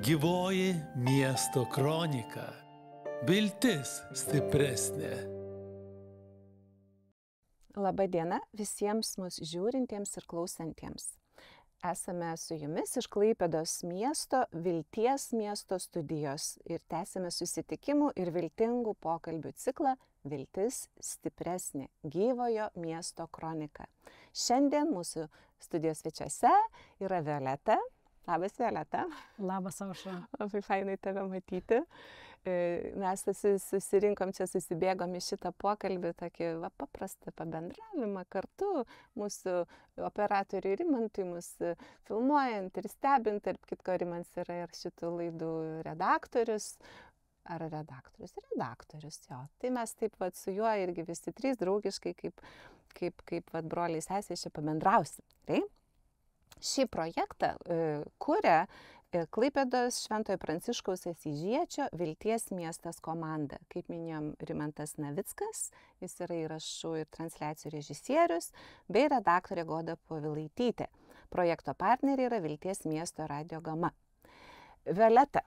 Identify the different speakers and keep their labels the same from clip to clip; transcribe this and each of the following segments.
Speaker 1: Gyvoji miesto kronika. Viltis stipresnė.
Speaker 2: Labą dieną visiems mus žiūrintiems ir klausantiems. Esame su jumis iš Klaipėdos miesto Vilties miesto studijos ir tęsime susitikimų ir viltingų pokalbių ciklą Viltis stipresnė – gyvojo miesto kronika. Šiandien mūsų studijos svečiuose yra Violeta. Labas, Violeta.
Speaker 3: Labas, Aušra.
Speaker 2: Labai fainai tave matyti. Mes susirinkom čia, susibėgom į šitą pokalbį, tokį paprastą pabendravimą kartu, mūsų operatoriui Rimantui, mūsų filmuojant ir stebint, tarp kitko Rimants yra ir šitų laidų redaktorius. Ar redaktorius? Redaktorius, jo. Tai mes taip vat su juo irgi visi trys draugiškai, kaip vat broliai sesės čia pabendrausim. Tai? Šį projektą kuria Klaipėdos Šventojo Pranciškaus Asyžiečio Vilties miestas komanda. Kaip minėjom, Rimantas Navickas, jis yra įrašų ir transliacijų režisierius, bei redaktorė Goda Povilaitytė. Projekto partneriai yra Vilties miesto Radio Gama. Violeta,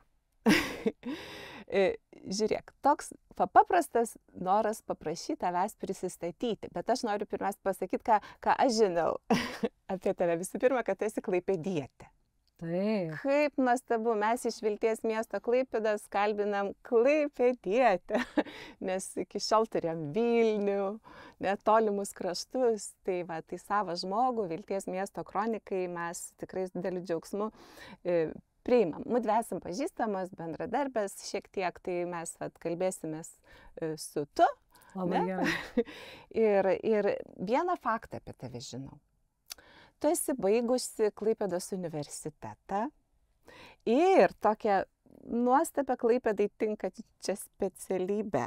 Speaker 2: žiūrėk, toks paprastas noras paprašyti tavęs prisistatyti, bet aš noriu pirmiausia pasakyti, ką aš žinau apie tave. Visų pirma, kad tu esi klaipėdietė.
Speaker 3: Taip.
Speaker 2: Kaip nuostabu, mes iš Vilties miesto Klaipėdos kalbinam klaipėdietę, nes iki šiol turėjom Vilnių, netolimus kraštus, tai savą žmogų Vilties miesto kronikai mes tikrai su dideliu džiaugsmu priimam. Mudvi esam pažįstamas, bendradarbės šiek tiek, tai mes kalbėsimės su tu.
Speaker 3: Labai
Speaker 2: gerai. Ir vieną faktą apie tave žinau. Tu esi baigusi Klaipėdos universitetą ir tokią nuostabią Klaipėdai tinkančią specialybę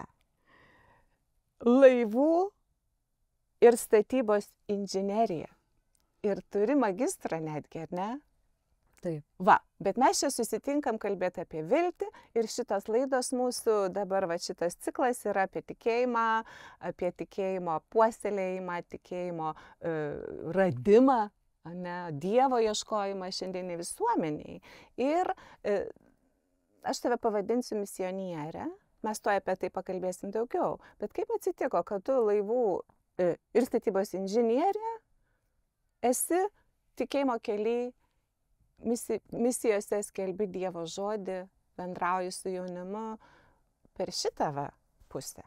Speaker 2: – laivų ir statybos inžineriją. Ir turi magistrą netgi, ar ne?
Speaker 3: Taip.
Speaker 2: Va, bet mes čia susitinkam kalbėti apie viltį ir šitos laidos mūsų, dabar šitas ciklas yra apie tikėjimo puoselėjimą, tikėjimo radimą, Dievo ieškojimą šiandienį visuomeniai. Ir aš tave pavadinsiu misionierę, mes to apie tai pakalbėsim daugiau, bet kaip atsitiko, kad tu laivų ir statybos inžinierė esi tikėjimo keliai, misijose skelbi Dievo žodį, bendrauji su jaunimu per šitą pusę.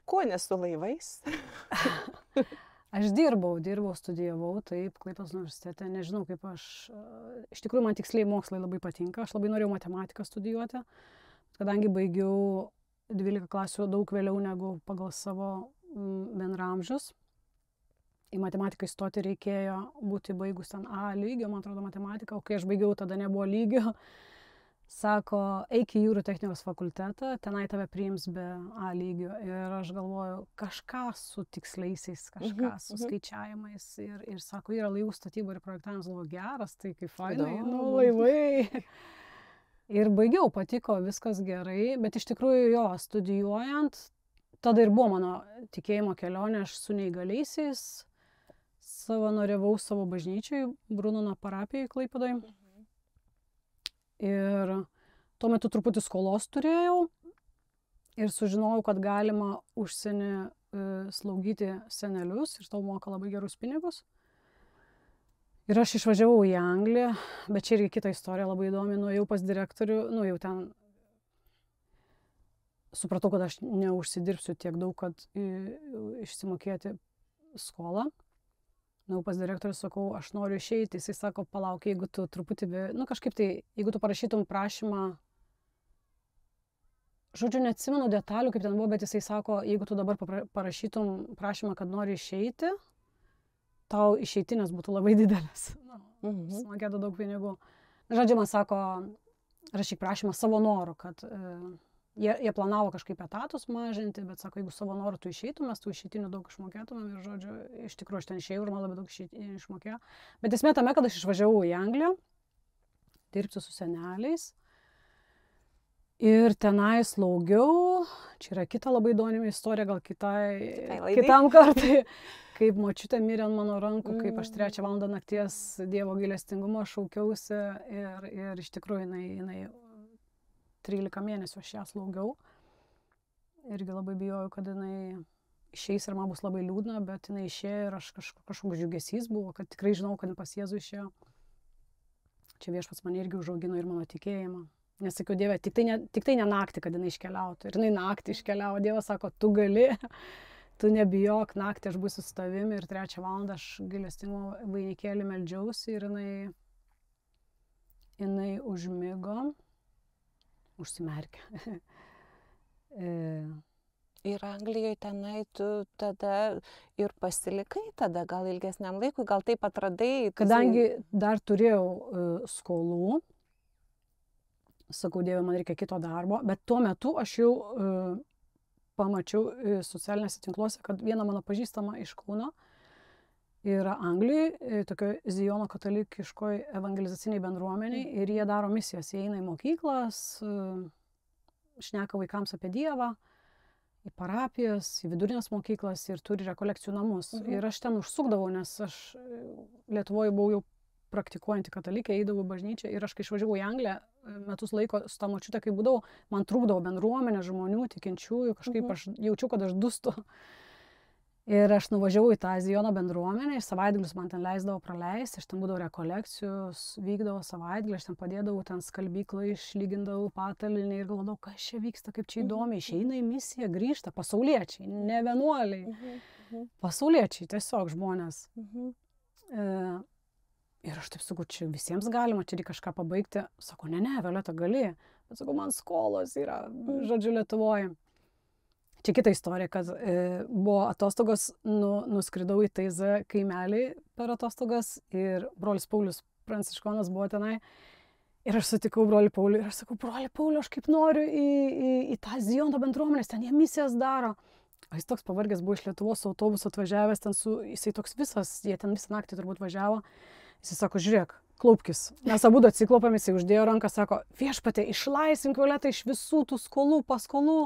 Speaker 2: Kuo nesu laivais?
Speaker 3: Aš dirbau, studijavau, taip, Klaipėdos universitete, nežinau kaip aš, iš tikrųjų man tiksliai mokslai labai patinka, aš labai norėjau matematiką studijuoti, kadangi baigiau 12 klasių daug vėliau negu pagal savo bendraamžius. Į matematiką įstoti reikėjo būti baigus ten A lygio, man atrodo, matematiką, o kai aš baigiau, tada nebuvo lygio. Sako, eik į jūrų technikos fakultetą, tenai tave priims be A lygio. Ir aš galvoju, kažką su tiksliaisiais, kažką su skaičiavimais. Ir sako, yra laivų statyba ir projektavimas, galvoju, geras, tai kaip fainai, laivai. Ir baigiau, patiko, viskas gerai, bet iš tikrųjų jo, studijuojant, tada ir buvo mano tikėjimo kelionė, aš su neįgaliaisiais savanoriavau savo bažnyčiai, Brunono parapijoje Klaipėdoje. Ir tuo metu truputį skolos turėjau ir sužinojau, kad galima užsienį slaugyti senelius ir tau moka labai gerus pinigus. Ir aš išvažiavau į Angliją, bet čia irgi kita istorija labai įdomi, nuėjau pas direktorių, jau ten supratau, kad aš neužsidirbsiu tiek daug, kad išsimokėti skolą. Pas direktorių sakau, aš noriu išeiti, jisai sako, palauk, jeigu tu truputį, kažkaip tai, jeigu tu parašytum prašymą, žodžiu, neatsimenu detalių, kaip ten buvo, bet jisai sako, jeigu tu dabar parašytum prašymą, kad nori išeiti, tau išeitinės būtų labai didelis. Sumokėtų daug pinigų. Žodžiu, man sako, rašyk prašymą savo noru, kad jie planavo kažkaip etatus mažinti, bet sako, jeigu savo noru tu išeitum, mes tų išeitinių daug išmokėtumėm ir, žodžiu, iš tikrųjų aš ten išėjau ir man labai daug išeitinių išmokėjo. Bet esmė tame, kad aš išvažiavau į Angliją, dirbti su seneliais ir tenai slaugiau, čia yra kita labai įdomi istorija, gal kitam kartui. kaip močiutė mirė ant mano rankų, kaip aš 3 valandą nakties Dievo gailestingumo šaukiausi ir iš tikrųjų jinai 13 mėnesių aš ją slaugiau. Irgi labai bijojau, kad jinai išeis ir man bus labai liūdna, bet jinai išėjo ir aš kažkoks džiugesys buvo, kad tikrai žinau, kad pas Jėzų išėjo. Čia Viešpats mane irgi užaugino ir mano tikėjimą. Nes sakiau, Dieve, tik tai ne naktį, kad jinai iškeliautų. Ir jinai naktį iškeliavo. Dievas sako, tu gali, tu nebijok, naktį aš būsiu su tavimi. Ir 3 valandą aš gailestingumo vainikėlį meldžiausi ir jinai užmigo, užsimerkė.
Speaker 2: Ir Anglijoje tenai tu tada ir pasilikai tada gal ilgesniam laikui, gal taip atradai.
Speaker 3: Kadangi dar turėjau skolų, sakau, Dieve, man reikia kito darbo, bet tuo metu aš jau pamačiau socialinėse tinkluose, kad viena mano pažįstama iš Kauno yra Anglijoje, tokio Ziono katalikiškoj evangelizaciniai bendruomeniai ir jie daro misijas, jie eina į mokyklas, šneka vaikams apie Dievą, į parapijas, į vidurinės mokyklas ir turi rekolekcijų namus. Ir aš ten užsukdavau, nes aš Lietuvoje buvau jau praktikuojanti katalikė, eidavau į bažnyčią ir aš kai išvažiavau į Angliją, metus laiko su tą močiutę, kai būdavau, man trūkdavo bendruomenė, žmonių, tikinčiųjų, kažkaip aš jaučiu, kad aš dustu. Ir aš nuvažiavau į tą Ziono bendruomenę, ir savaitgalius man ten leisdavo praleisti, aš ten būdavau rekolekcijos, vykdavo savaitgalį, aš ten padėdavau ten skalbyklą, išlygindavau patalinį ir galvodavau, kas čia vyksta, kaip čia įdomiai, išeina į misiją, grįžta, pasauliečiai, ne vienuoliai, pasauliečiai, tiesiog žmonės. Ir aš taip sakau, čia visiems galima, čia reikia kažką pabaigti. Sako, ne, Violeta, gali. Bet sakau, man skolos yra, žodžiu, Lietuvoje. Čia kita istorija, kad buvo atostogos, nuskridau į Taizą kaimelį per atostogas ir brolis Paulius Pranciškonas buvo tenai. Ir aš sutikau brolį Paulių ir aš sakau, brolį Paulių, aš kaip noriu į tą Ziono bendruomenės, ten jie misijas daro. O jis toks pavargęs buvo iš Lietuvos autobusu atvažiavęs, jisai toks visas, jie ten visą naktį turbūt važiavo. Jis sako, žiūrėk, klaupkis. Mes abudu atsiklopėm, jis uždėjo ranką, sako, Viešpatie, išlaisvink Violetą iš visų tų skolų, paskolų,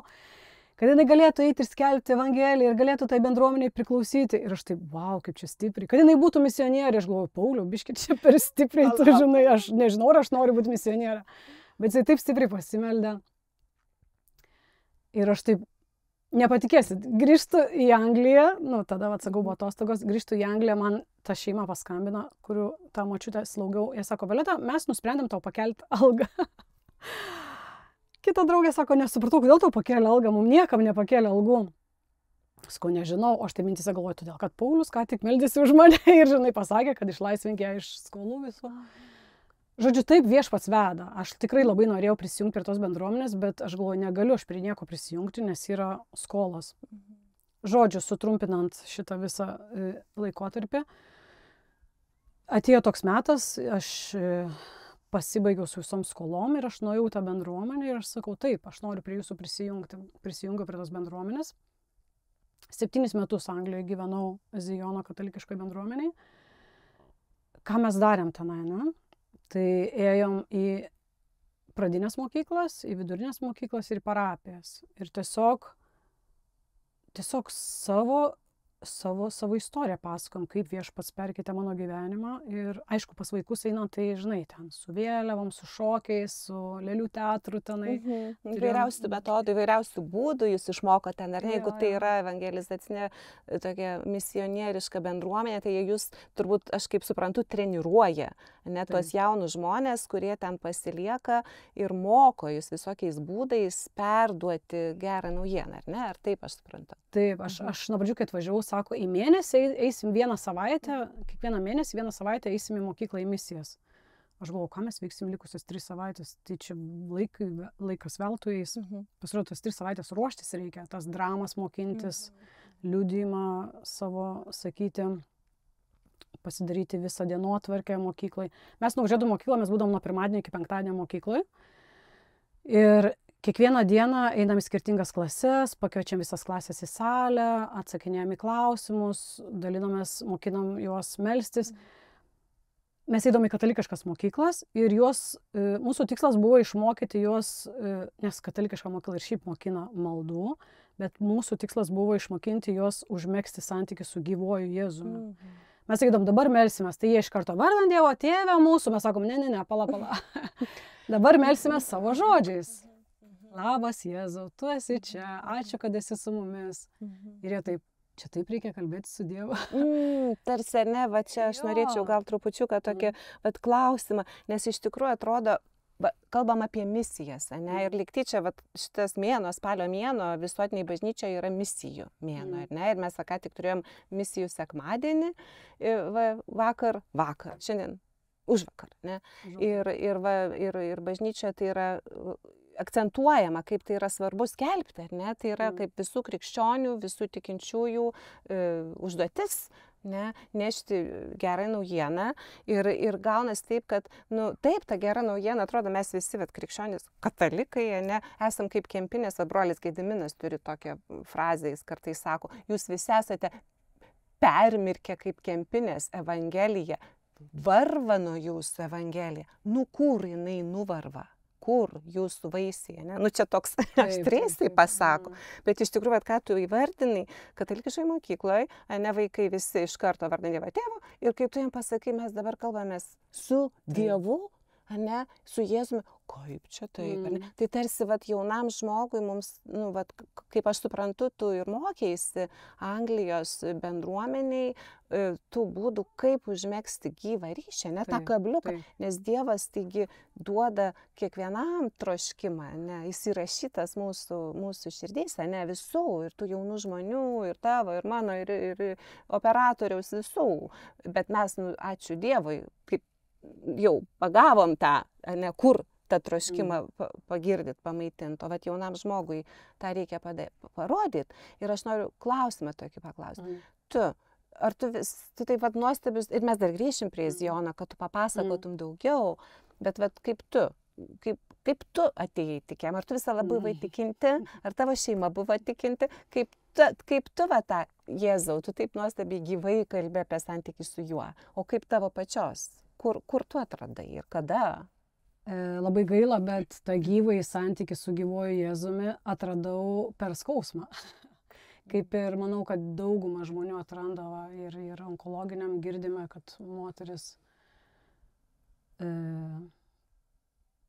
Speaker 3: kad jinai galėtų eiti ir skelbti Evangeliją ir galėtų tai bendruomeniai priklausyti. Ir aš taip, wow, kaip čia stipriai. Kad jinai būtų misionierė, aš galvoju, Pauliau, biški čia per stipriai, tu žinai, aš nežinau, ar aš noriu būti misionierė. Bet jisai taip stipriai pasimeldė. Ir aš taip, nepatikėsit, grįžtu į Angliją, tada, atsakau, buvo atostogos, grįžtu į Angliją, man ta šeima paskambino, kurių tą močiutę slaugiau. Jie sako, Violeta, mes nusprendėm tau pakelti algą. Kita draugė sako, nesupratau, kodėl tau pakėlė algą, mums niekam nepakėlė algų. Sakau, nežinau, aš tai mintise galvoju, todėl, kad Paulius ką tik meldėsi už mane ir, žinai, pasakė, kad išlaisvink ją iš skolų visų. Žodžiu, taip Viešpats veda. Aš tikrai labai norėjau prisijungti prie tos bendruomenės, bet aš galvoju, negaliu aš prie nieko prisijungti, nes yra skolos. Žodžiu, sutrumpinant šitą visą laikotarpį, atėjo toks metas, aš pasibaigiau su visom skolom ir aš nuėjau tą bendruomenę ir aš sakau, taip, aš noriu prie jūsų prisijungti. Prisijungiau prie tos bendruomenės. 7 metus Anglijoje gyvenau Ziono katalikiškoje bendruomeniai. Ką mes darėm tenai, ne? Tai ėjom į pradinės mokyklas, į vidurinės mokyklas ir į parapijas. Ir tiesiog savo istoriją pasakom, kaip Viešpats perkeitė mano gyvenimą. Ir aišku, pas vaikus einant, tai žinai, ten su vėliavom, su šokiais, su lėlių teatru tenai.
Speaker 2: Įvairiausių metodų, įvairiausių būdų jūs išmoko ten, ar ne? Jeigu tai yra evangelizacinė tokia misionieriška bendruomenė, tai jūs turbūt, aš kaip suprantu, treniruoja, ne, tuos jaunus žmonės, kurie ten pasilieka ir moko jūs visokiais būdais perduoti gerą naujieną, ar ne? Ar taip aš suprantu?
Speaker 3: Taip, aš nuo pradžių, kai atvažiavau, sako, į mėnesį eisim vieną savaitę, kiekvieną mėnesį vieną savaitę eisim į mokyklą į misijas. Aš galvoju, ką mes veiksim likusios 3 savaitės, tai čia laikas veltui eis. Pasirodo, tas 3 savaitės ruoštis reikia, tas dramas mokintis, liudijimą savo sakyti, pasidaryti visą dienotvarkę mokyklai. Mes nuvažiuodami mokyklą, mes būdom nuo pirmadienio iki penktadienio mokyklai. Ir kiekvieną dieną einam į skirtingas klases, pakviečiam visas klasės į salę, atsakinėjam į klausimus, dalinomės, mokinam juos melstis. Mes eidom į katalikiškas mokyklas ir mūsų tikslas buvo išmokyti juos, nes katalikiška mokykla ir šiaip mokina maldų, bet mūsų tikslas buvo išmokinti juos užmegzti santykį su gyvuoju Jėzumi. Mes sakydom, dabar melsimės, tai jie iš karto vardant Dievo Tėvę mūsų, mes sakom, ne, pala. Dabar melsimės savo žodžiais. Labas Jėzau, tu esi čia, ačiū, kad esi su mumis. Ir jie taip, čia taip reikia kalbėti su Dievu.
Speaker 2: Tarsi, ne, va čia aš norėčiau gal trupučiuką tokį klausimą, nes iš tikrųjų atrodo, kalbam apie misijas, ne, ir lyg čia šitas mėnuo, spalio mėnuo visuotiniai bažnyčioje yra misijų mėnuo, ne, ir mes ką tik turėjom misijų sekmadienį, vakar, šiandien, užvakar, ne, ir bažnyčioje tai yra akcentuojama, kaip tai yra svarbu skelbti, ne, tai yra kaip visų krikščionių, visų tikinčiųjų užduotis, ne, nešti gerą naujieną ir gaunas taip, kad, taip, ta gera naujiena, atrodo, mes visi, krikščionys, katalikai, ne, esam kaip kempinės, brolis Gediminas turi tokią frazę, jis kartais sako, jūs visi esate permirkę kaip kempinės Evangelija, varva nuo jūsų Evangelija, kur jinai nuvarva? Kur jūsų vaisiai, ne? Čia toks aštriai pasako, bet iš tikrųjų, ką tu įvardinai, katalikiškai mokykloje, ne, vaikai visi iš karto vardina Dievo Tėvo ir kaip tu jam pasakai, mes dabar kalbamės su Dievu, ne, su Jėzumi, kaip čia taip, ne? Tai tarsi jaunam žmogui mums, kaip aš suprantu, tu ir mokėsi Anglijos bendruomeniai tų būdų, kaip užmegzti gyvą ryšį, ne tą kabliuką, nes Dievas taigi duoda kiekvienam troškimą, ne, jis įrašytas mūsų širdyse, ne, visų, ir tų jaunų žmonių, ir tavo, ir mano, ir operatoriaus visų, bet mes, ačiū Dievui, kaip jau pagavom tą, ne, kur tą troškimą pagirdyt, pamaitinti, o jaunam žmogui tą reikia parodyti. Ir aš noriu klausimą tokį paklausti. Ar tu taip nuostabius, ir mes dar grįšim prie Ziono, kad tu papasakotum daugiau, bet kaip tu atėjai tikėjimą, ar tu visą labai buvai tikinti, ar tavo šeima buvo tikinti, kaip tu tą Jėzau, tu taip nuostabiai gyvai kalbė apie santykį su juo, o kaip tavo pačios, kur tu atradai ir kada?
Speaker 3: Labai gaila, bet tą gyvąjį santykį su gyvuoju Jėzumi atradau per skausmą. Kaip ir manau, kad dauguma žmonių atranda ir onkologiniam girdime, kad moteris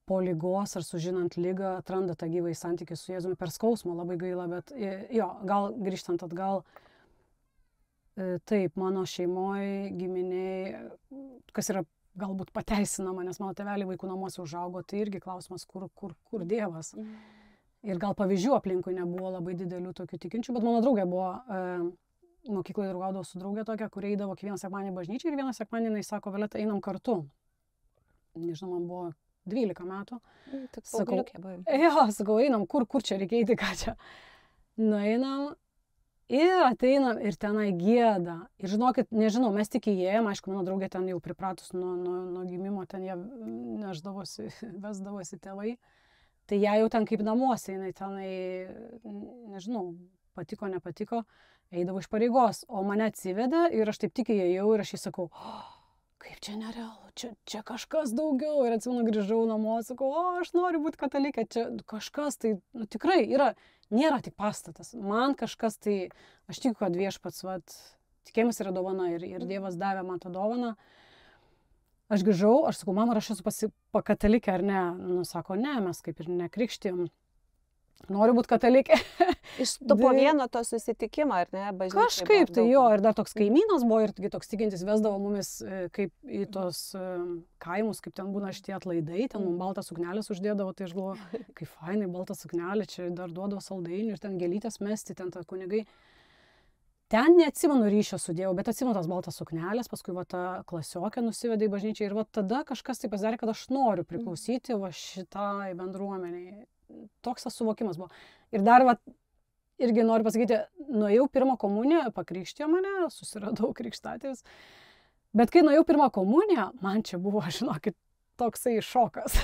Speaker 3: po ligos ar sužinant ligą atranda tą gyvąjį santykį su Jėzumi per skausmą. Labai gaila, bet jo, gal grįžtant atgal, taip, mano šeimoje, giminiai, kas yra galbūt pateisinama, nes mano tėveliai vaikų namuose užaugo, tai irgi klausimas, kur Dievas. Ir gal pavyzdžių aplinkui nebuvo labai didelių tokių tikinčių, bet mano draugė buvo, mokykloje draugaudavo su draugė tokia, kurie eidavo kiekvieną sekmadienį bažnyčią ir vieną sekmadienį jinai sako, Violeta, einam kartu. Nežinau, man buvo 12 metų. Sakau, einam, kur čia reikia eiti, ką čia. Nueinam. Ir ateinam ir tenai gieda. Ir žinokit, nežinau, mes tik įėjom, aišku, mano draugė ten jau pripratus nuo gimimo, ten jie vesdavosi tėvai. Tai ją jau ten kaip namuose, jinai tenai, nežinau, patiko, nepatiko, eidavo iš pareigos. O mane atsivedė ir aš taip tik įėjau ir aš jai sakau, kaip čia nerealu, čia kažkas daugiau. Ir atsimenu, grįžau namo, sakau, aš noriu būti katalikė, čia kažkas tai, tikrai yra. Nėra tik pastatas. Man kažkas tai, aš tikiu, kad viešpats, tikėjimas yra dovana ir Dievas davė man tą dovaną. Aš grįžau, aš sakau, mama, aš esu katalikė ar ne? Sako, ne, mes kaip ir nekrikštijom. Noriu būti katalikė.
Speaker 2: Iš po vieno to susitikimo, ar ne?
Speaker 3: Kažkaip tai jo, ir dar toks kaimynas buvo, ir toks tikintis vesdavo mumis kaip į tos kaimus, kaip ten būna šitie atlaidai, ten mums baltas suknelės uždėdavo, tai aš galvoju, kaip fainai, baltas suknelė, čia dar duodavo saldainių ir ten gėlytės mesti, ten ta kunigai. Ten neatsimenu ryšio su Dievu, bet atsimenu tas baltas suknelės, paskui ta klasiokė nusivedė į bažnyčią ir tada kažkas tai pasidarė, kad aš noriu priklausyti šitai bendruomeniai. Toks tas suvokimas buvo. Ir dar, irgi noriu pasakyti, nuėjau pirmą komuniją, pakrikštijo mane, susiradau krikštatėvis. Bet kai nuėjau pirmą komuniją, man čia buvo, žinokit, toksai šokas.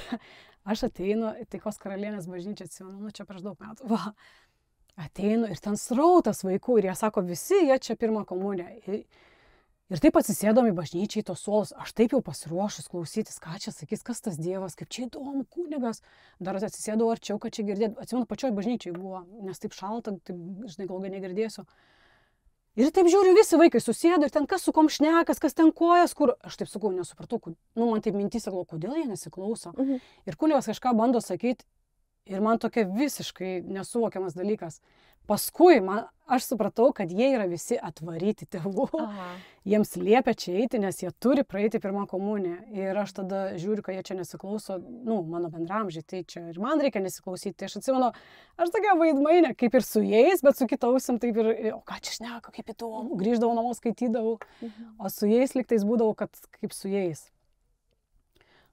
Speaker 3: Aš ateinu į Taikos karalienės bažnyčią, atsimenu, čia prieš daug metų. Ateinu ir ten srautas vaikų ir jie sako, visi jie čia pirmą komuniją. Ir taip atsisėdom į bažnyčią, į tos suolus, aš taip jau pasiruošus klausytis, ką čia sakys, kas tas Dievas, kaip čia įdomu, kunigas. Dar atsisėdau arčiau, kad čia girdėt. Atsimenu, pačioj bažnyčiai buvo, nes taip šalta, taip, žinai, gal negirdėsiu. Ir taip žiūriu, visi vaikai susėdo ir ten kas su kom šnekas, kas ten kojas, kur. Aš taip sakau, nesupratau, man taip mintys, sakau, kodėl jie nesiklauso. Ir kunigas kažką bando sakyti ir man tokia visiškai nesuvokiamas dalykas. Paskui aš supratau, kad jie yra visi atvaryti tėvų. Jiems liepia čia eiti, nes jie turi praeiti pirmą komuniją. Ir aš tada žiūriu, kad jie čia nesiklauso, mano bendramžiai, tai čia ir man reikia nesiklausyti. Tai aš atsimenu, aš tokia vaidmainė, kaip ir su jais, bet su kitausim taip ir, o ką čia šneka, kaip įdomu, grįždavau namo, skaitydavau, o su jais liktais būdavau, kad kaip su jais.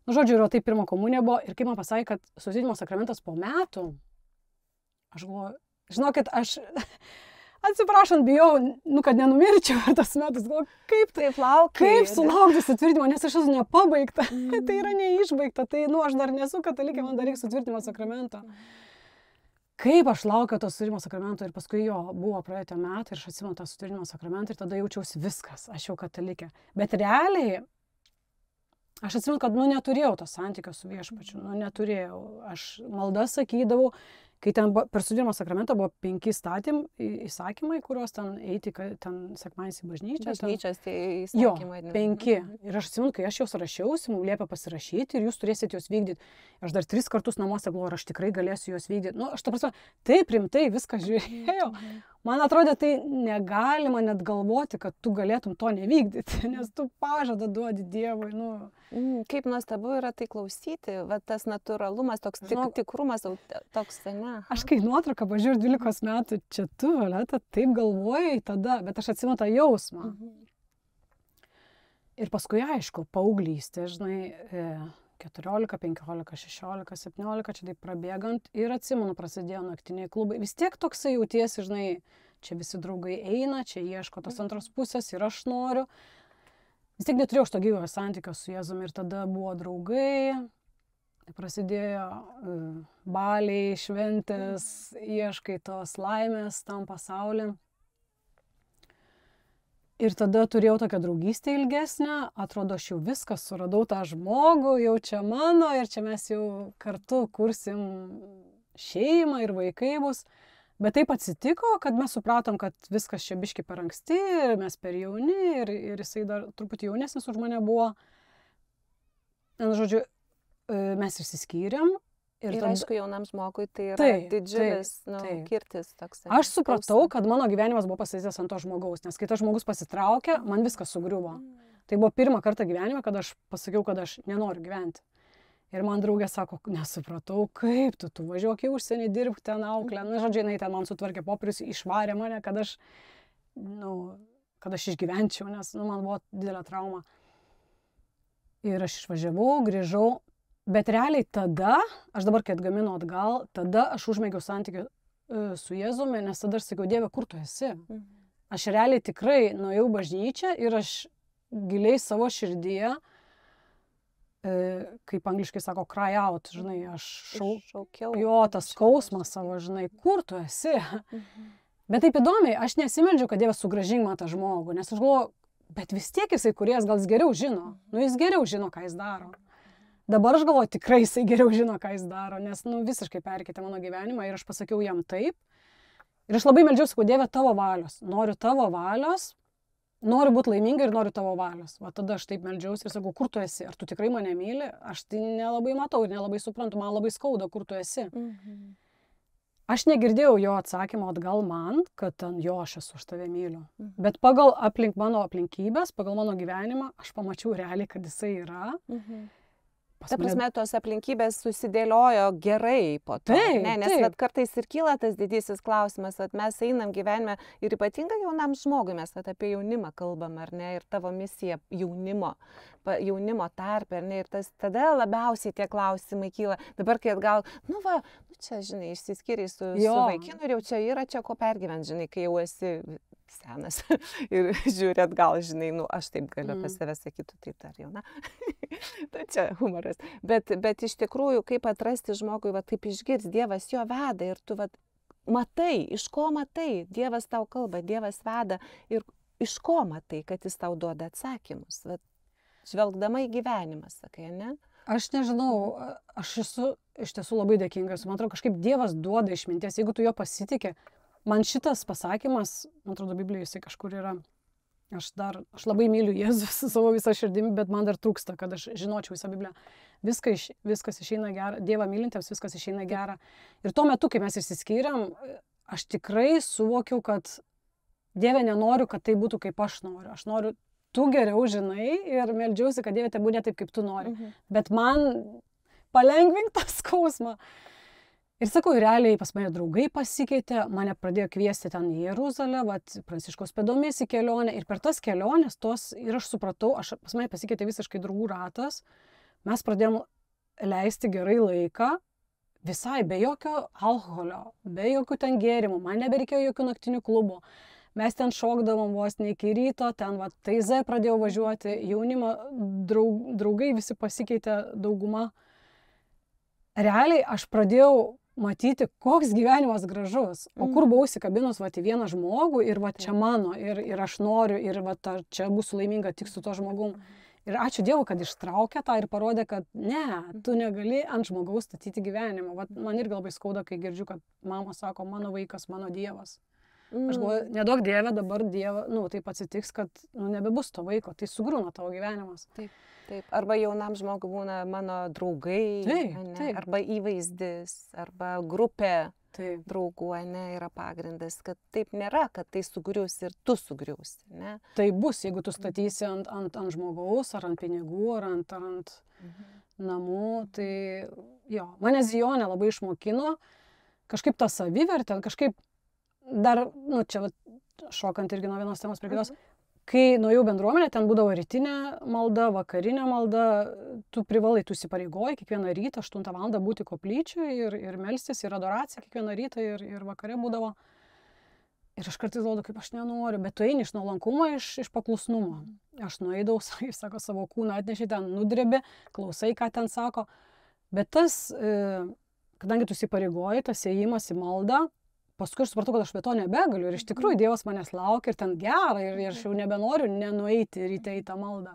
Speaker 3: Žodžiu, ir taip pirma komunija buvo ir kai man pasakė, kad susitimo sakramentas po metų, aš galvoju, žinokit, aš atsiprašant bijau, kad nenumirčiau tas metus, galvoju, kaip taip laukia. Kaip sulaukti sutvirtinimo, nes aš esu nepabaigta, tai yra neišbaigta, tai aš dar nesu katalikė, man dar reikia sutvirtinimo sakramento. Kaip aš laukiau to sutvirtinimo sakramento ir paskui jo buvo praėję metai ir aš atsimenu tą sutvirtinimo sakramentą ir tada jaučiausi viskas, aš jau katalikė. Bet realiai, aš atsimenu, kad neturėjau to santykio su viešpačiu, neturėjau. Aš maldas sakydavau, kai ten per sutvirtinimo sakramentą buvo 5 įsakymai, kuriuos ten eiti, ten sekmadieniais į bažnyčią.
Speaker 2: Bažnyčios tie įsakymai.
Speaker 3: Jo, 5. Ir aš atsimenu, kai aš juos rašiausi, mums liepė pasirašyti ir jūs turėsite juos vykdyti. Aš dar 3 kartus namuose galvoju, aš tikrai galėsiu juos vykdyti. Aš ta prasme, taip rimtai viską žiūrėjau. Man atrodė, tai negalima net galvoti, kad tu galėtum to nevykdyti, nes tu pažadą duodi Dievui.
Speaker 2: Kaip nuostabu yra tai klausyti, va, tas natūralumas, toks tikrumas, toks, ne.
Speaker 3: Aš kai nuotrauką pažiūrėjau 12 metų, čia tu, Violeta, taip galvojai tada, bet aš atsimenu tą jausmą. Ir paskui, aišku, paauglystė, žinai, 14, 15, 16, 17, čia taip prabėgant ir atsimenu, prasidėjo naktiniai klubai. Vis tiek toksai jautiesi, žinai, čia visi draugai eina, čia ieško tos antros pusės ir aš noriu. Vis tiek neturėjau šito gyvojo santykio su Jėzumi ir tada buvo draugai, prasidėjo baliai, šventės, ieškai tos laimės tam pasauliu. Ir tada turėjau tokią draugystę ilgesnę, atrodo, aš jau viską suradau tą žmogų, jau čia mano ir čia mes jau kartu kursim šeimą ir vaikai bus. Bet taip atsitiko, kad mes supratom, kad viskas čia biški per anksti, mes per jauni ir jisai dar truputį jaunesnis už mane buvo. Žodžiu, mes išsiskyrėm.
Speaker 2: Ir aišku, jaunam žmogui tai yra didžiulis kirtis toks.
Speaker 3: Aš supratau, kad mano gyvenimas buvo pastatytas ant to žmogaus, nes kai tas žmogus pasitraukė, man viskas sugriuvo. Tai buvo pirmą kartą gyvenime, kad aš pasakiau, kad aš nenoriu gyventi. Ir man draugė sako, nesupratau, kaip tu važiuok į užsienį, dirbk ten auklę. Žodžiu, jinai ten man sutvarkė popierius, išvarė mane, kad aš išgyvenčiau, nes man buvo didelė trauma. Ir aš išvažiavau, grįžau. Bet realiai tada, aš dabar, kai atgaminu atgal, tada aš užmėgiau santykių su Jėzumi, nes tada aš sakiau, Dieve, kur tu esi? Aš realiai tikrai nuėjau bažnyčią ir aš giliai savo širdyje, kaip angliškai sako, cry out, žinai, aš šaukiau. Jo, tas skausmas savo, žinai, kur tu esi? Bet taip įdomiai, aš nesimeldžiau, kad Dievas sugrąžink man tą žmogų, nes aš galvoju, bet vis tiek jisai kūrėjas gal jis geriau žino. Jis geriau žino, ką jis daro. Dabar aš galvoju, tikrai jisai geriau žino, ką jis daro, nes visiškai perkeitė mano gyvenimą ir aš pasakiau jam taip. Ir aš labai meldžiausi, kad Dieve, tavo valios. Noriu tavo valios, noriu būti laiminga ir noriu tavo valios. Va tada aš taip meldžiausi ir sakau, kur tu esi? Ar tu tikrai mane myli? Aš tai nelabai matau ir nelabai suprantu, man labai skauda, kur tu esi. Aš negirdėjau jo atsakymo atgal man, kad aš esu, aš tave myliu. Bet pagal mano aplinkybės, pagal mano gyvenimą, aš pamačiau realiai, kad jisai yra.
Speaker 2: Ta prasme, tos aplinkybės susidėliojo gerai po to, nes vat, kartais ir kyla tas didysis klausimas, vat, mes einam gyvenime ir ypatingai jaunam žmogui, mes vat, apie jaunimą kalbam, ar ne, ir tavo misija jaunimo tarpe, ar ne, ir tada labiausiai tie klausimai kyla. Dabar, kai atgal, čia, žinai, išsiskiriai su vaikinu ir jau čia yra čia ko pergyventi, žinai, kai jau esi senas ir žiūri atgal, žinai, aš taip galiu apie save sakyti, tai dar jauna. Tai čia humoras. Bet iš tikrųjų, kaip atrasti žmogui, va, taip išgirs, Dievas jo veda ir tu matai, iš ko matai, Dievas tau kalba, Dievas veda ir iš ko matai, kad jis tau duoda atsakymus? Vat, žvelgdama į gyvenimą, sakai, ne?
Speaker 3: Aš nežinau, aš esu iš tiesų labai dėkingas. Man atrodo, kažkaip Dievas duoda išminties, jeigu tu jo pasitikė. Man šitas pasakymas, man atrodo, Biblijoje jisai kažkur yra. Aš labai myliu Jėzų su savo visą širdimi, bet man dar trūksta, kad aš žinočiau visą Bibliją. Viskas išeina gera, Dievą mylintiems viskas išeina gera. Ir tuo metu, kai mes išsiskyrėm, aš tikrai suvokiau, kad Dieve nenoriu, kad tai būtų kaip aš noriu. Aš noriu, tu geriau žinai ir meldžiausi, kad Dieve te būtų taip, kaip tu nori. Bet man palengvink tą skausmą. Ir sakau, realiai pas mane draugai pasikeitė, mane pradėjo kviesti ten į Jeruzalę, Pranciškaus pėdomis į kelionę. Ir per tas keliones ir aš supratau, pas mane pasikeitė visiškai draugų ratas. Mes pradėjom leisti gerai laiką, visai be jokio alkoholio, be jokių ten gėrimų, man nebereikėjo jokių naktinių klubų. Mes ten šokdavom vos ne iki ryto, ten Taize pradėjau važiuoti, jaunimo draugai visi pasikeitė dauguma. Realiai aš pradėjau matyti, koks gyvenimas gražus. O kur buvau įsikabinus į vieną žmogų ir čia mano, ir aš noriu, ir čia būsiu laiminga tik su to žmogum. Ir ačiū Dievui, kad ištraukė tą ir parodė, kad ne, tu negali ant žmogaus statyti gyvenimą. Man irgi labai skauda, kai girdžiu, kad mama sako, mano vaikas, mano Dievas. Aš galvoju, nedaug Dieve, dabar Dieva, taip atsitiks, kad nebebus to vaiko, tai sugriūna tavo gyvenimas.
Speaker 2: Taip. Arba jaunam žmogui būna mano draugai, arba įvaizdis, arba grupė draugų, yra pagrindas, kad taip nėra, kad tai sugrius ir tu sugriusi.
Speaker 3: Tai bus, jeigu tu statysi ant žmogaus, ar ant pinigų, ar ant namų, tai jo. Mane Zijonė labai išmokino, kažkaip tą savivertę, kažkaip dar, čia šokant irgi nuo vienos temos prie kitos, kai nuėjau bendruomenę, ten būdavo rytinė malda, vakarinė malda, tu privalai, tu įsipareigoji kiekvieną rytą 8 val. Būti koplyčioje ir melstis, ir adoracija kiekvieną rytą ir vakare būdavo. Ir aš kartais galvoju, kaip aš nenoriu, bet tu eini iš nuolankumo, iš paklusnumo. Aš nueidavau, sako, savo kūną atneši ten, nudrebi, klausai, ką ten sako. Bet tas, kadangi tu įsipareigoji, tas ėjimas į maldą, paskui aš supratau, kad aš be to nebegaliu ir iš tikrųjų Dievas manęs laukia ir ten gera ir aš jau nebenoriu nenueiti ryte į tą maldą.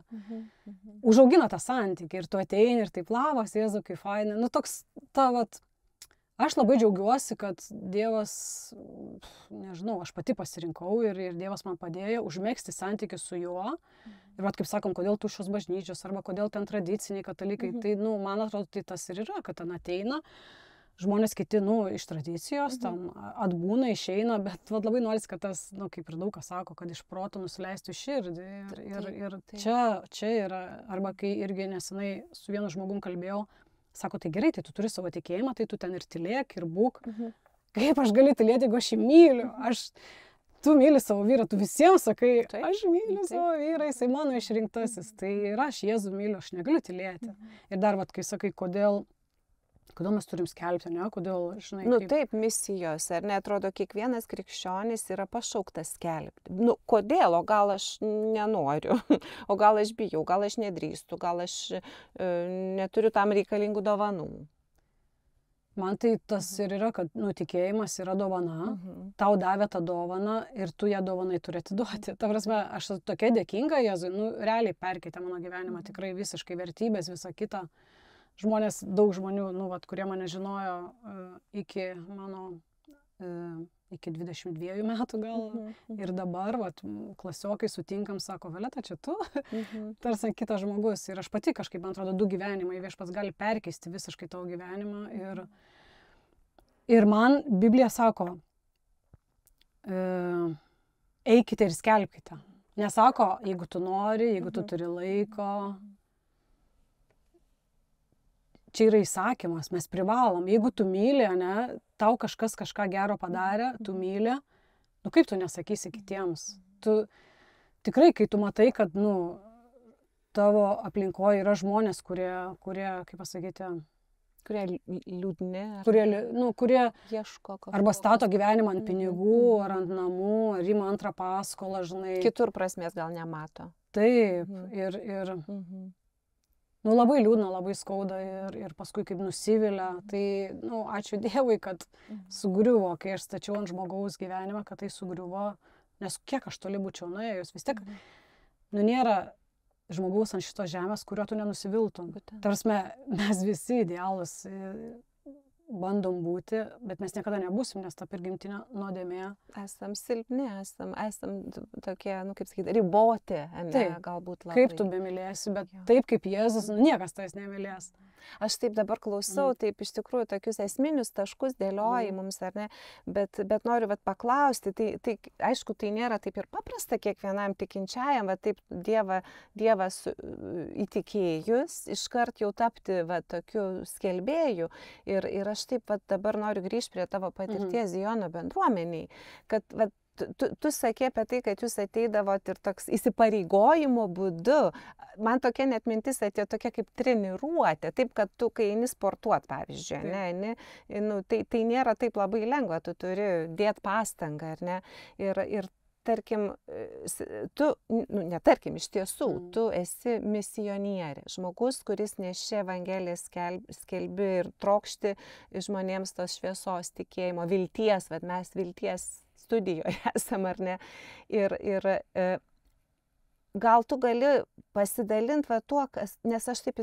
Speaker 3: Užaugina tą santykį ir tu ateini ir taip labas, Jėzau, kaip fainai. Toks, aš labai džiaugiuosi, kad Dievas, nežinau, aš pati pasirinkau ir Dievas man padėjo užmegzti santykius su juo. Ir kaip sakom, kodėl tuščios bažnyčios arba kodėl ten tradiciniai katalikai, tai, man atrodo, tai tas ir yra, kad ten ateina. Žmonės kiti, iš tradicijos, tam atbūna, išeina, bet labai norisi, kad tas, kaip ir daug kas sako, kad iš proto nusileistų širdį. Ir čia yra, arba kai irgi nesenai su vienu žmogum kalbėjau, sako, tai gerai, tai tu turi savo tikėjimą, tai tu ten ir tylėk, ir būk. Kaip aš galiu tylėti, jeigu aš jį myliu? Tu myli savo vyrą, tu visiems sakai, aš myliu savo vyrą, jisai mano išrinktasis. Tai ir aš Jėzų myliu, aš negaliu tylėti. Ir dar, kai sakai, kodėl mes turim skelbti, ne? Kodėl, žinai,
Speaker 2: taip, misijos, ar ne, atrodo, kiekvienas krikščionis yra pašauktas skelbti. Kodėl, o gal aš nenoriu, o gal aš bijau, gal aš nedrįstu, gal aš neturiu tam reikalingų dovanų.
Speaker 3: Man tai tas ir yra, kad tikėjimas yra dovana, tau davė tą dovaną ir tu ją dovanai turi atiduoti. Ta prasme, aš esu tokia dėkinga Jėzui, realiai perkeitė mano gyvenimą, tikrai visiškai vertybės, visą kitą. Žmonės, daug žmonių, kurie mane žinojo iki 22 metų gal. Ir dabar, klasiokai sutinkam, sako, Violeta, čia tu? Tarsi kitas žmogus. Ir aš pati kažkaip, man atrodo, 2 gyvenimai, Viešpats gali perkeisti visiškai tavo gyvenimą. Ir man Biblija sako, eikite ir skelbkite. Nesako, jeigu tu nori, jeigu tu turi laiko. Čia yra įsakymas, mes privalom. Jeigu tu myli, tau kažkas kažką gero padarė, tu myli, kaip tu nesakysi kitiems? Tu tikrai, kai tu matai, kad, tavo aplinkoje yra žmonės, kurie, kaip pasakyti,
Speaker 2: kurie liūdni,
Speaker 3: kurie
Speaker 2: ieško
Speaker 3: arba stato gyvenimą ant pinigų, ar ant namų, ar ima antrą paskolą, žinai.
Speaker 2: Kitur prasmės gal nemato.
Speaker 3: Taip, ir labai liūdna, labai skauda ir paskui kaip nusivilia. Tai, ačiū Dievui, kad sugriuvo, kai aš stačiau ant žmogaus gyvenimą, kad tai sugriuvo. nes kiek aš toli būčiau nuėjus, vis tiek, nėra žmogaus ant šitos žemės, kurio tu nenusiviltum. Tarsi mes visi idealus bandom būti, bet mes niekada nebūsim, nes ta prigimtinė nuodėmė.
Speaker 2: Esam silpni, esam tokie, kaip sakyti, riboti, galbūt labai.
Speaker 3: Kaip tu bemylėsi, bet taip kaip Jėzus, niekas tais nemylės.
Speaker 2: Aš taip dabar klausau, taip iš tikrųjų tokius esminius taškus dėlioji mums, ar ne, bet noriu paklausti, tai aišku, tai nėra taip ir paprasta kiekvienam tikinčiajam, taip Dievas įtikėjus, iškart jau tapti tokiu skelbėju. Ir aš taip dabar noriu grįžti prie tavo patirties Ziono bendruomeniai, kad tu sakė apie tai, kad jūs ateidavot ir toks įsipareigojimo būdu. Man tokia net mintis atėjo tokia kaip treniruotė, taip, kad tu, kai eini sportuot, pavyzdžiui, tai nėra taip labai lengva, tu turi dėti pastangą, ar ne? Ir tarkim, iš tiesų, tu esi misionierė, žmogus, kuris nešė Evangeliją skelbi ir trokšti žmonėms tos šviesos tikėjimo, vilties, mes vilties studijoje esam, ar ne? Ir gal tu gali pasidalinti tuo, nes aš taip,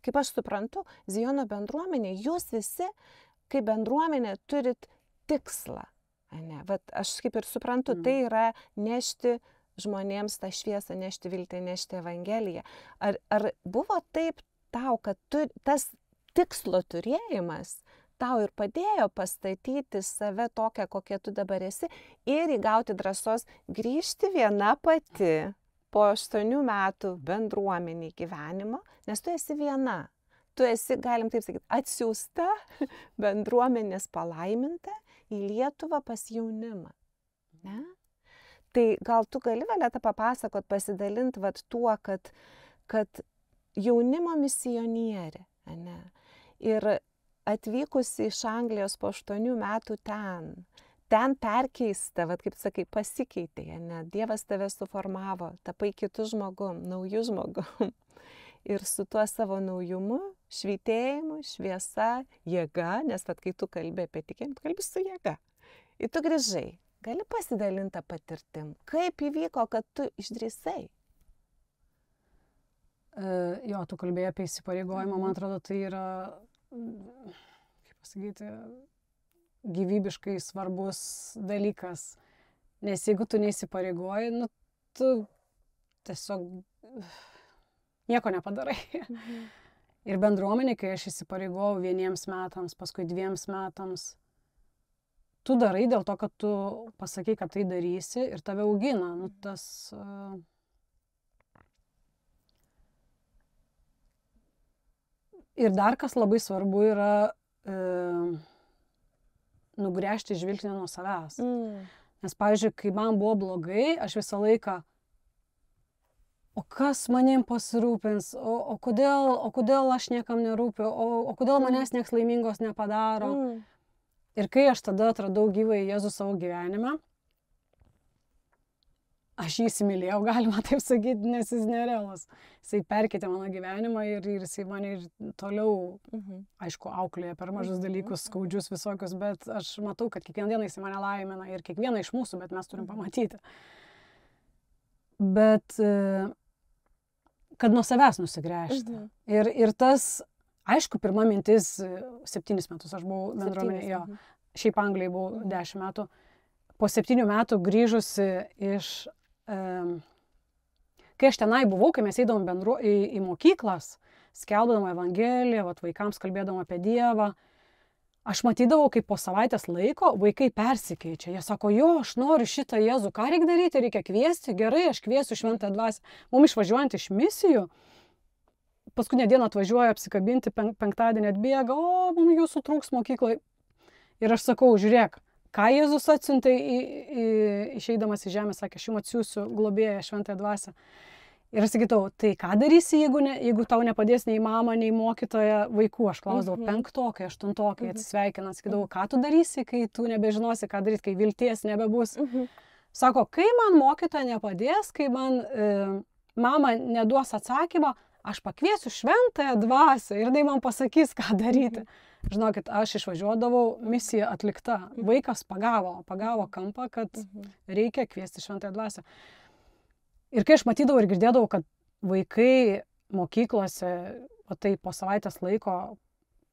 Speaker 2: kaip aš suprantu, Ziono bendruomenė, jūs visi, kaip bendruomenė, turit tikslą. Ne? Aš kaip ir suprantu, tai yra nešti žmonėms tą šviesą, nešti viltį, nešti Evangeliją. Ar buvo taip tau, kad tas tikslo turėjimas tau ir padėjo pastatyti save tokią, kokia tu dabar esi ir įgauti drąsos grįžti viena pati po 8 metų bendruomeniai gyvenimo, nes tu esi viena. Tu esi, galim taip sakyti, atsiųsta bendruomenės palaiminta į Lietuvą pas jaunimą. Ne? Tai gal tu gali, Violeta, papasakot, pasidalinti tuo, kad jaunimo misionierė, ne? Ir atvykusi iš Anglijos po 8 metų ten perkeista, kaip sakai, pasikeitė, ne? Dievas tave suformavo, tapai kitų žmogum, naujų žmogum. Ir su tuo savo naujumu, švytėjimu, šviesa, jėga, nes kai tu kalbi apie tikėjimą, tu kalbi su jėga. Ir tu grįžai, gali pasidalinti tą patirtim. Kaip įvyko, kad tu išdrįsai?
Speaker 3: Jo, tu kalbėjai apie įsipareigojimą, man atrodo, tai yra, kaip pasakyti, gyvybiškai svarbus dalykas. Nes jeigu tu neįsipareigoji, tu tiesiog nieko nepadarai. Ir bendruomenė, kai aš įsipareigojau 1 metams, paskui 2 metams, tu darai dėl to, kad tu pasakai, kad tai darysi ir tave augina. Ir dar kas labai svarbu yra nugręžti žvilgsnį nuo savęs. Nes, pavyzdžiui, kai man buvo blogai, aš visą laiką, o kas manim pasirūpins, o kodėl aš niekam nerūpiu, o kodėl manęs nieks laimingos nepadaro. Ir kai aš tada atradau gyvąjį Jėzų savo gyvenime, aš jį įsimylėjau, galima taip sakyti, nes jis nerealus. Jisai perkeitė mano gyvenimą ir jisai mane ir toliau, aišku, auklėja per mažus dalykus, skaudžius visokius, bet aš matau, kad kiekvieną dieną jisai mane laimina ir kiekvieną iš mūsų, bet mes turim pamatyti. Bet kad nuo savęs nusigręžti. Ir tas, aišku, pirma mintis, 7 metus aš buvau bendruomenėje, šiaip Anglijai buvau 10 metų. Po 7 metų grįžusi iš, kai aš tenai buvau, kai mes eidavom į mokyklas, skelbdavom Evangeliją, vaikams kalbėdavom apie Dievą, aš matydavau, kaip po savaitės laiko vaikai persikeičia. Jie sako, jo, aš noriu šitą Jėzų, ką reikia daryti, reikia kviesti, gerai, aš kviesiu Šventąją Dvasią. Mums išvažiuojant iš misijų, paskutinę dieną atvažiuoja apsikabinti, penktadienį atbėga, o, mums jūsų trūks mokykloje. Ir aš sakau, žiūrėk, ką Jėzus atsiuntė išeidamas į žemę, sakė, aš jums atsiųsiu globėją Šventąją Dvasią. Ir aš sakydavau, tai ką darysi, jeigu tau nepadės nei mama, nei mokytoja vaikų? Aš klausdavau, 5-okai, 8-okai atsisveikina, sakydavau, ką tu darysi, kai tu nebežinosi, ką daryti, kai vilties nebebus. Sako, kai man mokytoja nepadės, kai man mama neduos atsakymą, aš pakviesiu Šventąją Dvasią ir jinai man pasakys, ką daryti. Žinokit, aš išvažiuodavau, misija atlikta. Vaikas pagavo kampą, kad reikia kviesti šventąją dvasią. Ir kai aš matydavau ir girdėdavau, kad vaikai mokyklose, o tai po savaitės laiko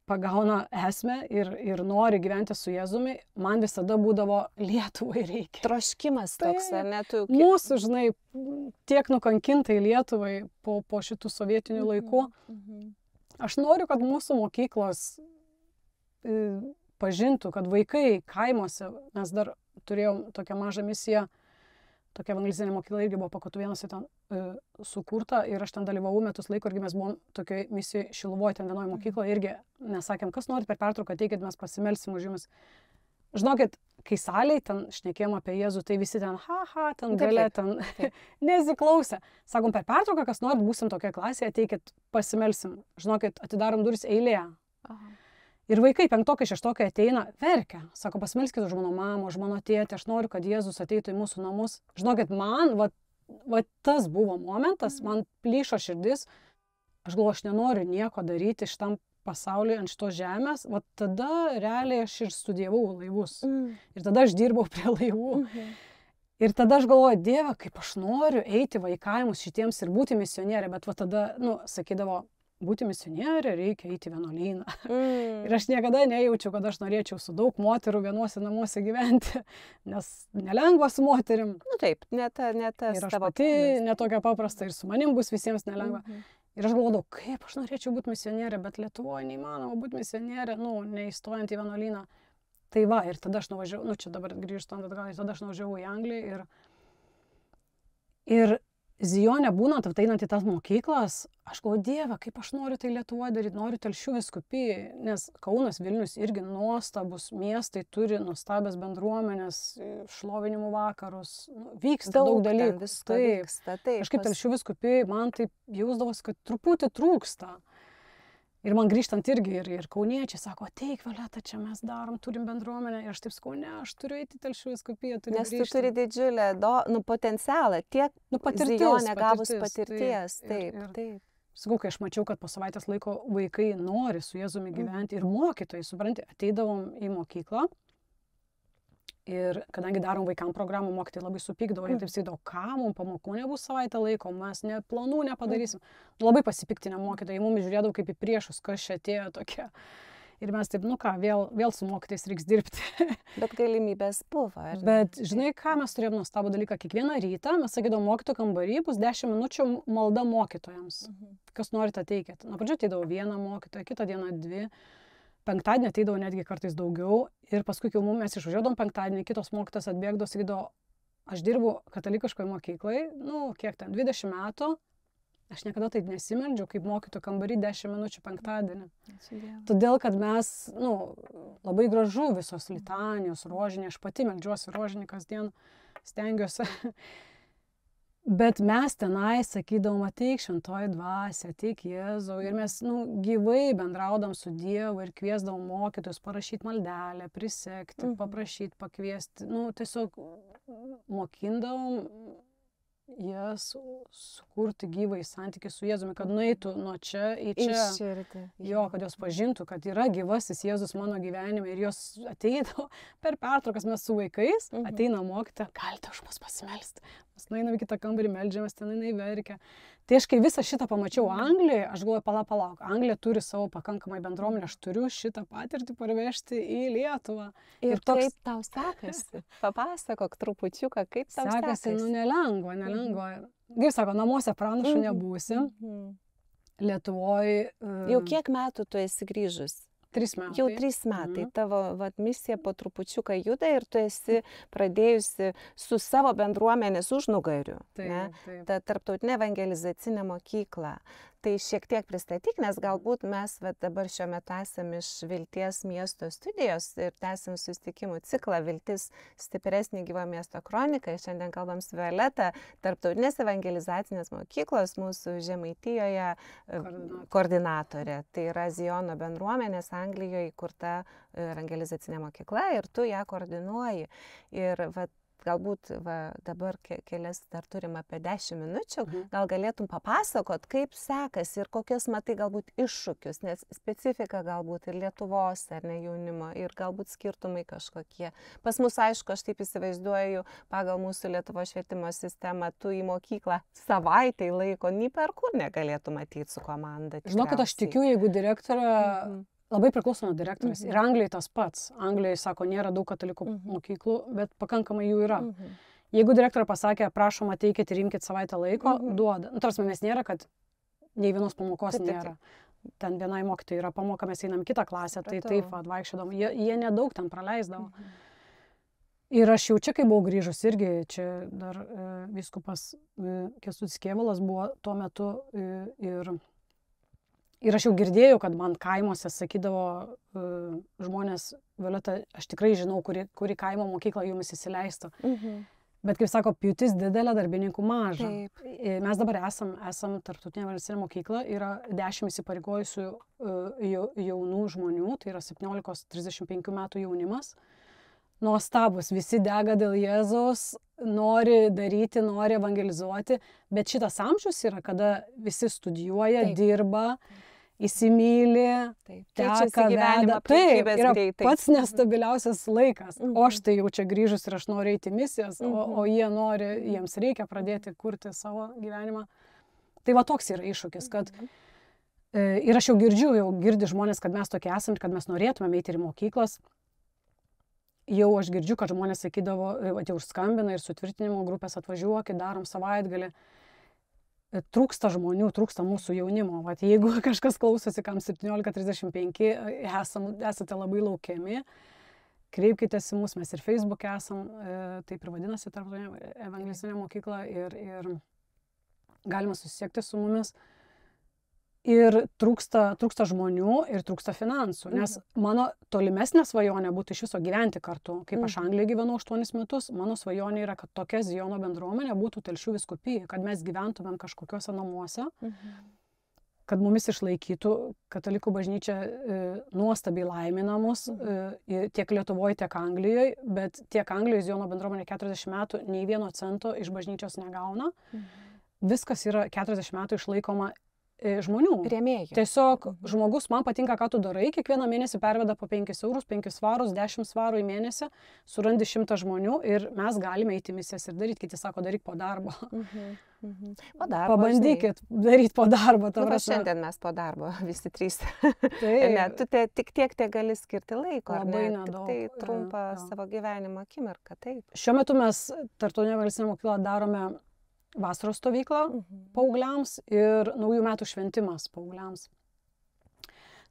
Speaker 3: pagauna esmę ir nori gyventi su Jėzumi, man visada būdavo Lietuvai reikia.
Speaker 2: Troškimas toks, ar ne?
Speaker 3: Mūsų, žinai, tiek nukankintai Lietuvai po šitų sovietinių laikų. Aš noriu, kad mūsų mokyklos pažintų, kad vaikai kaimuose, mes dar turėjom tokią mažą misiją, tokia evangelizinė mokykla irgi buvo Pakotuvėnuose ten sukurta ir aš ten dalyvavau metus laiko irgi mes buvom tokioj misijoje Šiluvoje, ten vienoje mokykloje irgi mes sakėm, kas norit per pertrauką, ateikit, mes pasimelsim už jumis. Žinokit, kai salėj ten šnekėjom apie Jėzų, tai visi ten, ten gale, ten nesiklausė. Sakom, per pertrauką, kas norit, būsim tokia klasė, ateikit, pasimelsim. Žinokit, atidarom duris eilėje. Ir vaikai, penktokai, šeštokai ateina, verkia. Sako, pasimelskit už mano mamą, už mano tėtį, aš noriu, kad Jėzus ateitų į mūsų namus. Žinokit, man, va tas buvo momentas, man plyšo širdis. Aš galvoju, aš nenoriu nieko daryti šitam pasaulyje, ant šitos žemės. Va tada realiai aš ir studijavau laivus. Ir tada aš dirbau prie laivų. Ir tada aš galvoju, Dieve, kaip aš noriu eiti vaikaimus šitiems ir būti misionierė. Bet va tada, sakydavo, būti misionierė, reikia eiti į vienuolyną. Ir aš niekada nejaučiau, kad aš norėčiau su daug moterų vienuose namuose gyventi, nes nelengva su moterim.
Speaker 2: Taip, ne tas
Speaker 3: ir aš pati netokia paprasta ir su manim bus visiems nelengva. Ir aš galvodavau, kaip aš norėčiau būti misionierė, bet Lietuvoje neįmanoma būti misionierė, neįstojant į vienuolyną. Tai va, ir tada aš nuvažiavau, čia dabar grįžtant atgal, tada aš nuvažiavau į Angliją ir Zijone būnant, ateinant į tas mokyklas, aš galvoju, Dieve, kaip aš noriu tai Lietuvoje daryti, noriu Telšių vyskupijai, nes Kaunas, Vilnius irgi nuostabus miestai, turi nuostabias bendruomenės, šlovinimų vakarus, vyksta daug dalykų.
Speaker 2: Taip.
Speaker 3: Kažkaip Telšių vyskupijai man taip jausdavosi, kad truputį trūksta. Ir man grįžtant irgi ir kauniečiai sako, ateik, Violeta, čia mes darom, turim bendruomenę. Ir aš taip sakau, ne, aš turiu eiti Telšių vyskupiją, turiu grįžti.
Speaker 2: Nes tu turi didžiulę potencialą, tiek Zijone gavus patirties. Taip.
Speaker 3: Sakau, kai aš mačiau, kad po savaitės laiko vaikai nori su Jėzumi gyventi ir mokytojai, supranti, ateidavom į mokyklą. Ir kadangi darom vaikam programą, mokytojai labai supykdavo, jie taip sakydavo, ką mums pamokų nebus savaitę laiko, mes planų nepadarysim. Labai pasipiktinę mokytojai, mums žiūrėdavo kaip į priešus, kas čia atėjo tokia. Ir mes taip, vėl su mokytojais reiks dirbti.
Speaker 2: Bet galimybės buvo.
Speaker 3: Bet žinai, ką mes turėjom nuostabų dalyką, kiekvieną rytą mes sakydavom mokytojų kambarį, bus 10 minučių malda mokytojams. Kas norit ateikit. Nuo pradžių ateidavo vieną mokytoją, kitą dieną 2. Penktadienį ateidavo netgi kartais daugiau ir paskui, kai mes išvažiuodavom penktadienį, kitos mokytas atbėgdavo, sakydavo, aš dirbu katalikiškoje mokyklai, kiek ten, 20 metų, aš niekada taip nesimeldžiau, kaip mokytojų kambarį 10 minučių penktadienį. Todėl, kad mes, labai gražu visos litanijos, rožinė, aš pati meldžiuosi rožinį kasdien, stengiuosi. Bet mes tenai sakydavom, ateik šventoji dvasia, ateik Jėzau. Ir mes gyvai bendraudam su Dievu ir kviesdavom mokytojus parašyti maldelę, prisekti, paprašyti, pakviesti. Tiesiog mokindavom jas sukurti gyvai santykį su Jėzumi, kad nueitų nuo čia į čia. Jo, kad jos pažintų, kad yra gyvasis Jėzus mano gyvenime ir jos ateidavo per pertraukas mes su vaikais, ateina mokytoja, galite už mus pasimelsti. Mes nueinam į kitą kambarį, meldžiamės, ten jinai verkia. Tai aš kai visą šitą pamačiau Anglijoje, aš galvoju, palauk, Anglija turi savo pakankamai bendruomenę, aš turiu šitą patirtį parvežti į Lietuvą.
Speaker 2: Ir kaip tau sekasi? Papasakok trupučiuką, kaip tau sekasi?
Speaker 3: Nelengva. Kaip sako, namuose pranašu nebūsi. Lietuvoje.
Speaker 2: Jau kiek metų tu esi grįžus?
Speaker 3: 3 metai.
Speaker 2: Jau 3 metai. Tavo misija po trupučiuką juda ir tu esi pradėjusi su savo bendruomenės užnugariu. Ta tarptautinė evangelizacinė mokykla. Tai šiek tiek pristatyk, nes galbūt mes dabar šiuo metu esame iš Vilties miesto studijos ir tęsim susitikimų ciklą Viltis stipresnė gyvo miesto kronika. Šiandien kalbam su Violeta, tarptautinės evangelizacinės mokyklos mūsų Žemaitijoje koordinatorė. Tai yra Zijono bendruomenės Anglijoje įkurta evangelizacinė mokykla ir tu ją koordinuoji. Ir galbūt dabar kelias dar turim apie 10 minučių, gal galėtum papasakot, kaip sekasi ir kokius matai galbūt iššūkius, nes specifika galbūt ir Lietuvos, ar ne, jaunimo, ir galbūt skirtumai kažkokie. Pas mus, aišku, aš taip įsivaizduoju, pagal mūsų Lietuvos švietimo sistemą, tu į mokyklą savaitę laiko, nei per kur negalėtum ateit su komanda.
Speaker 3: Žinau, kad aš tikiu, jeigu direktorė... Labai priklauso nuo direktorės. Ir Anglijoje tas pats. Anglijoje, sako, nėra daug katalikų mokyklų, bet pakankamai jų yra. Jeigu direktorė pasakė, prašom ateikit ir imkit savaitę laiko, duoda. Tarsi mes nėra, kad nei vienos pamokos nėra. Ten vienai mokytojai yra pamoka, mes einam kitą klasę, tai taip atvaikščiodom. Jie nedaug ten praleisdavo. Ir aš jau čia, kai buvau grįžus, irgi čia dar vyskupas Kęstutis Kėvalas buvo tuo metu ir aš jau girdėjau, kad man kaimuose sakydavo žmonės, Violeta, aš tikrai žinau, kuri kaimo mokykla jums įsileistų. Bet, kaip sako, pjūtis didelė, darbininkų maža. Mes dabar esam tarptautinė valstybinė mokykla, yra 10 įsipareigojusių jaunų žmonių, tai yra 17-35 metų jaunimas. Nuostabus, visi dega dėl Jėzaus, nori daryti, nori evangelizuoti, bet šitas amžius yra, kada visi studijuoja, dirba, įsimyli, teka, veda. Taip, yra pats nestabiliausias laikas. O aš tai jau čia grįžus ir aš noriu eiti misijas, o jie nori, jiems reikia pradėti kurti savo gyvenimą. Tai va toks yra iššūkis, kad ir aš jau girdi žmonės, kad mes tokie esame ir kad mes norėtume eiti ir į mokyklas. Jau aš girdžiu, kad žmonės sakydavo, jau užskambina ir sutvirtinimo grupės atvažiuokit, darom savaitgalį. Trūksta žmonių, trūksta mūsų jaunimo. Vat jeigu kažkas klausosi, kam 17-35, esate labai laukiami, kreipkitės į mus, mes ir Facebook'e esam, taip ir vadinasi tarptautinė evangelistinė mokykla ir galima susisiekti su mumis. Ir trūksta žmonių ir trūksta finansų, nes mano tolimesnė svajonė būtų iš viso gyventi kartu. Kaip aš Anglijoje gyvenau 8 metus, mano svajonė yra, kad tokia Ziono bendruomenė būtų Telšių vyskupijai, kad mes gyventumėm kažkokiuose namuose, kad mumis išlaikytų katalikų bažnyčia nuostabiai laimina mus tiek Lietuvoje, tiek Anglijoje, bet tiek Anglijoje Ziono bendruomenė 40 metų nei vieno cento iš bažnyčios negauna. Viskas yra 40 metų išlaikoma žmonių.
Speaker 2: Rėmėjų.
Speaker 3: Tiesiog žmogus, man patinka, ką tu darai, kiekvieną mėnesį perveda po 5 eurus, 5 svarus, 10 svarų į mėnesį, surandi 100 žmonių ir mes galime eiti misijas ir daryti. Kiti sako, daryk po darbo.
Speaker 2: Po darbo.
Speaker 3: Pabandykit daryti po darbo.
Speaker 2: Šiandien mes po darbo, visi 3. Ne, tu tik tiek gali skirti laiko.
Speaker 3: Labai nedaug.
Speaker 2: Tai trumpą savo gyvenimo akimirką. Taip.
Speaker 3: Šiuo metu mes tarptautinė valstybinė mokykla darome vasaros stovyklą paaugliams ir naujų metų šventimas paaugliams.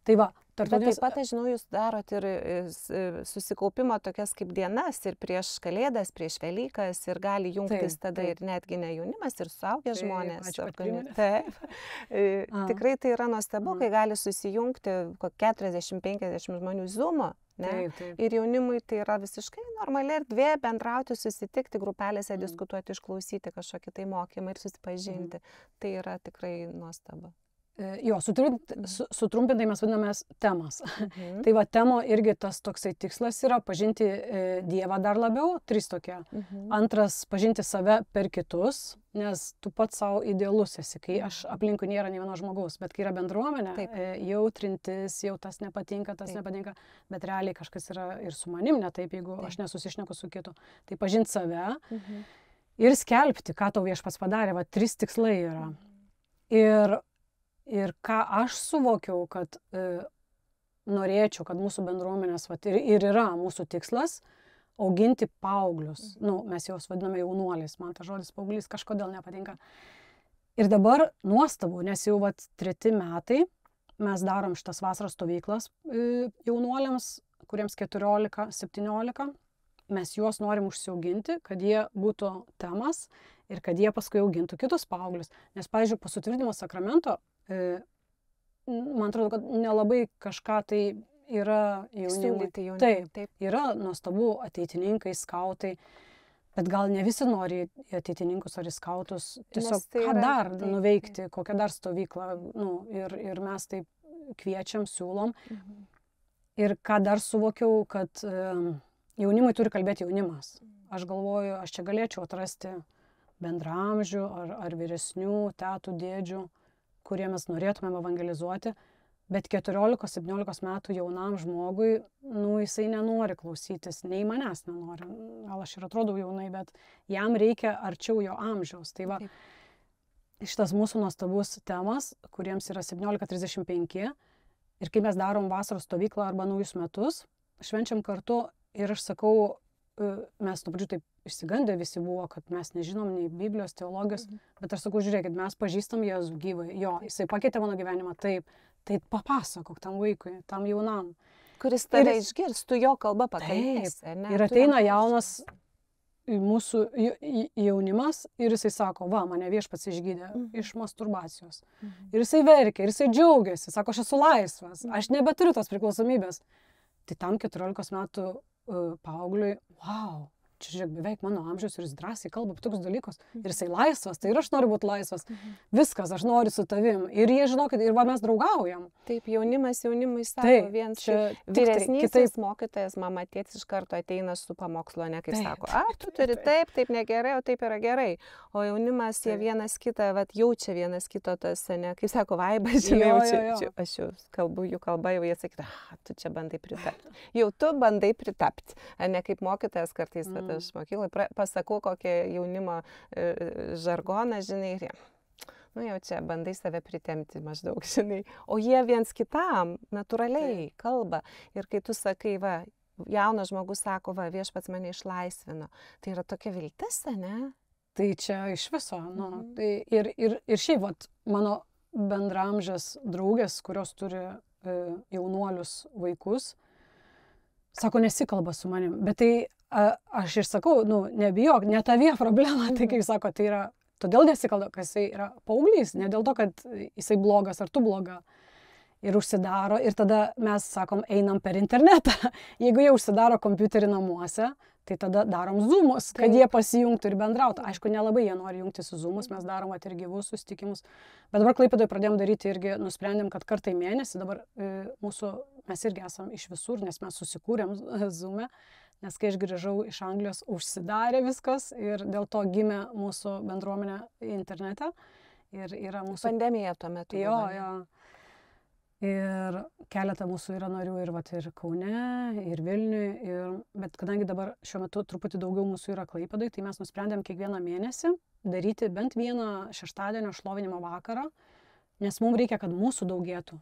Speaker 3: Tai va,
Speaker 2: Bet taip pat, aš žinau, jūs darot ir susikaupimo tokias kaip dienas ir prieš Kalėdas, prieš Velykas ir gali jungtis tada ir netgi ne jaunimas, ir suaugę žmonės. Taip. Tikrai tai yra nuostabu, kai gali susijungti 40-50 žmonių Zoom'o. Ir jaunimui tai yra visiškai normali erdvė bendrauti, susitikti, grupelėse diskutuoti, išklausyti kažkokį tai mokymą ir susipažinti. Tai yra tikrai nuostabu.
Speaker 3: Jo, sutrumpintai mes vadinamės temas. Tai va, temo irgi tas toksai tikslas yra pažinti Dievą dar labiau, 3 tokie. Antras, pažinti save per kitus, nes tu pats savo idealus esi, kai aš aplinkui nėra nei vieno žmogaus, bet kai yra bendruomenė, jau trintis, jau tas nepatinka, bet realiai kažkas yra ir su manim, ne taip, jeigu aš nesusišneku su kitu. Tai pažinti save ir skelbti, ką tau viešpats padarė, va, 3 tikslai yra. Ir ką aš suvokiau, kad norėčiau, kad mūsų bendruomenės, ir yra mūsų tikslas, auginti paauglius. Mes juos vadiname jaunuoliais, man tas žodis paauglys kažkodėl nepatinka. Ir dabar nuostabu, nes jau 3 metai mes darom šitas vasaros stovyklas jaunuoliams, kuriems 14-17. Mes juos norim užsiauginti, kad jie būtų temas ir kad jie paskui augintų kitus paauglius. Nes, pavyzdžiui, po sutvirtinimo sakramento man atrodo, kad nelabai kažką tai yra jaunimui. Taip, yra nuostabu ateitininkai, skautai, bet gal ne visi nori į ateitininkus ar į skautus. Tiesiog ką dar nuveikti, kokią dar stovyklą. Ir mes taip kviečiam, siūlom. Ir ką dar suvokiau, kad jaunimui turi kalbėti jaunimas. aš galvoju, aš čia galėčiau atrasti bendramžių ar vyresnių tetų, dėdžių, kurie mes norėtumėm evangelizuoti, bet 14-17 metų jaunam žmogui, jisai nenori klausytis, nei manęs nenori. Gal aš ir atrodau jaunai, bet jam reikia arčiau jo amžiaus. Tai va, šitas mūsų nuostabus temas, kuriems yra 17-35, ir kai mes darom vasaros stovyklą arba naujus metus, švenčiam kartu ir aš sakau, mes nuo pradžių taip išsigandę visi buvo, kad mes nežinom nei Biblijos, teologijos, bet aš sakau, žiūrėkit, mes pažįstam Jėzų gyvai, jo, jisai pakeitė mano gyvenimą, taip, tai papasakok tam vaikui, tam jaunam.
Speaker 2: Kuris tave išgirs, tu jo kalbą pakalbėsi.
Speaker 3: Ir ateina jaunas mūsų jaunimas ir jisai sako, va, mane viešpats išgydė iš masturbacijos. Ir jisai verkia, ir jisai džiaugiasi, sako, aš esu laisvas, aš nebeturiu tos priklausomybės. Tai tam 14 metų paaugliui, wow, čia žiūrėk, beveik mano amžiaus ir jis drąsiai kalba apie tokius dalykus. Ir jisai laisvas, tai ir aš noriu būti laisvas. Viskas, aš noriu su tavim. Ir jie žinokit, ir va mes draugaujam.
Speaker 2: Taip, jaunimas jaunimui sako, viens vyresnysis mokytojas, mama, tėtis iš karto ateina su pamokslo, ne kaip sako, tu turi taip negerai, o taip yra gerai. O jaunimas jie vienas kitą, jaučia vienas kito tas, ne, kaip sako, vaibas, žinai, aš jau kalbu jų kalbą, jau jie sakytų, tu čia bandai pritapti. Jau tu bandai pritapti, ne kaip mokytojas kartais, aš mokyklai pasakau kokią jaunimo žargoną, žinai, ir jau čia bandai save pritemti maždaug, žinai. O jie viens kitam natūraliai kalba. Ir kai tu sakai, va, jaunas žmogus sako, va, viešpats mane išlaisvino, tai yra tokia viltis, ne?
Speaker 3: Tai čia iš viso, tai ir šiaip, vat, mano bendramžės draugės, kurios turi jaunuolius vaikus, sako, nesikalba su manim, bet tai aš ir sakau, nebijok, ne tavie problema, tai kaip sako, tai yra, todėl nesikalba, kad jisai yra paauglys, ne dėl to, kad jisai blogas ar tu bloga. Ir užsidaro, ir tada mes sakom, einam per internetą. Jeigu jie užsidaro kompiuterį namuose, tai tada darom zoomus, kad jie pasijungtų ir bendrautų. Aišku, nelabai jie nori jungti su zoomus, mes darom ir gyvus susitikimus. Bet dabar Klaipėdoje pradėjom daryti irgi, nusprendėm, kad kartą į mėnesį, dabar mes irgi esam iš visur, nes mes susikūrėm zoome. Nes kai aš grįžau iš Anglijos, užsidarė viskas ir dėl to gimė mūsų bendruomenė internete. Ir yra mūsų...
Speaker 2: Pandemija tuo metu.
Speaker 3: Jo. Ir keletą mūsų yra narių ir Kaune, ir Vilniuje. Bet kadangi dabar šiuo metu truputį daugiau mūsų yra Klaipėdoje, tai mes nusprendėm kiekvieną mėnesį daryti bent vieną šeštadienio šlovinimo vakarą. Nes mums reikia, kad mūsų daugėtų.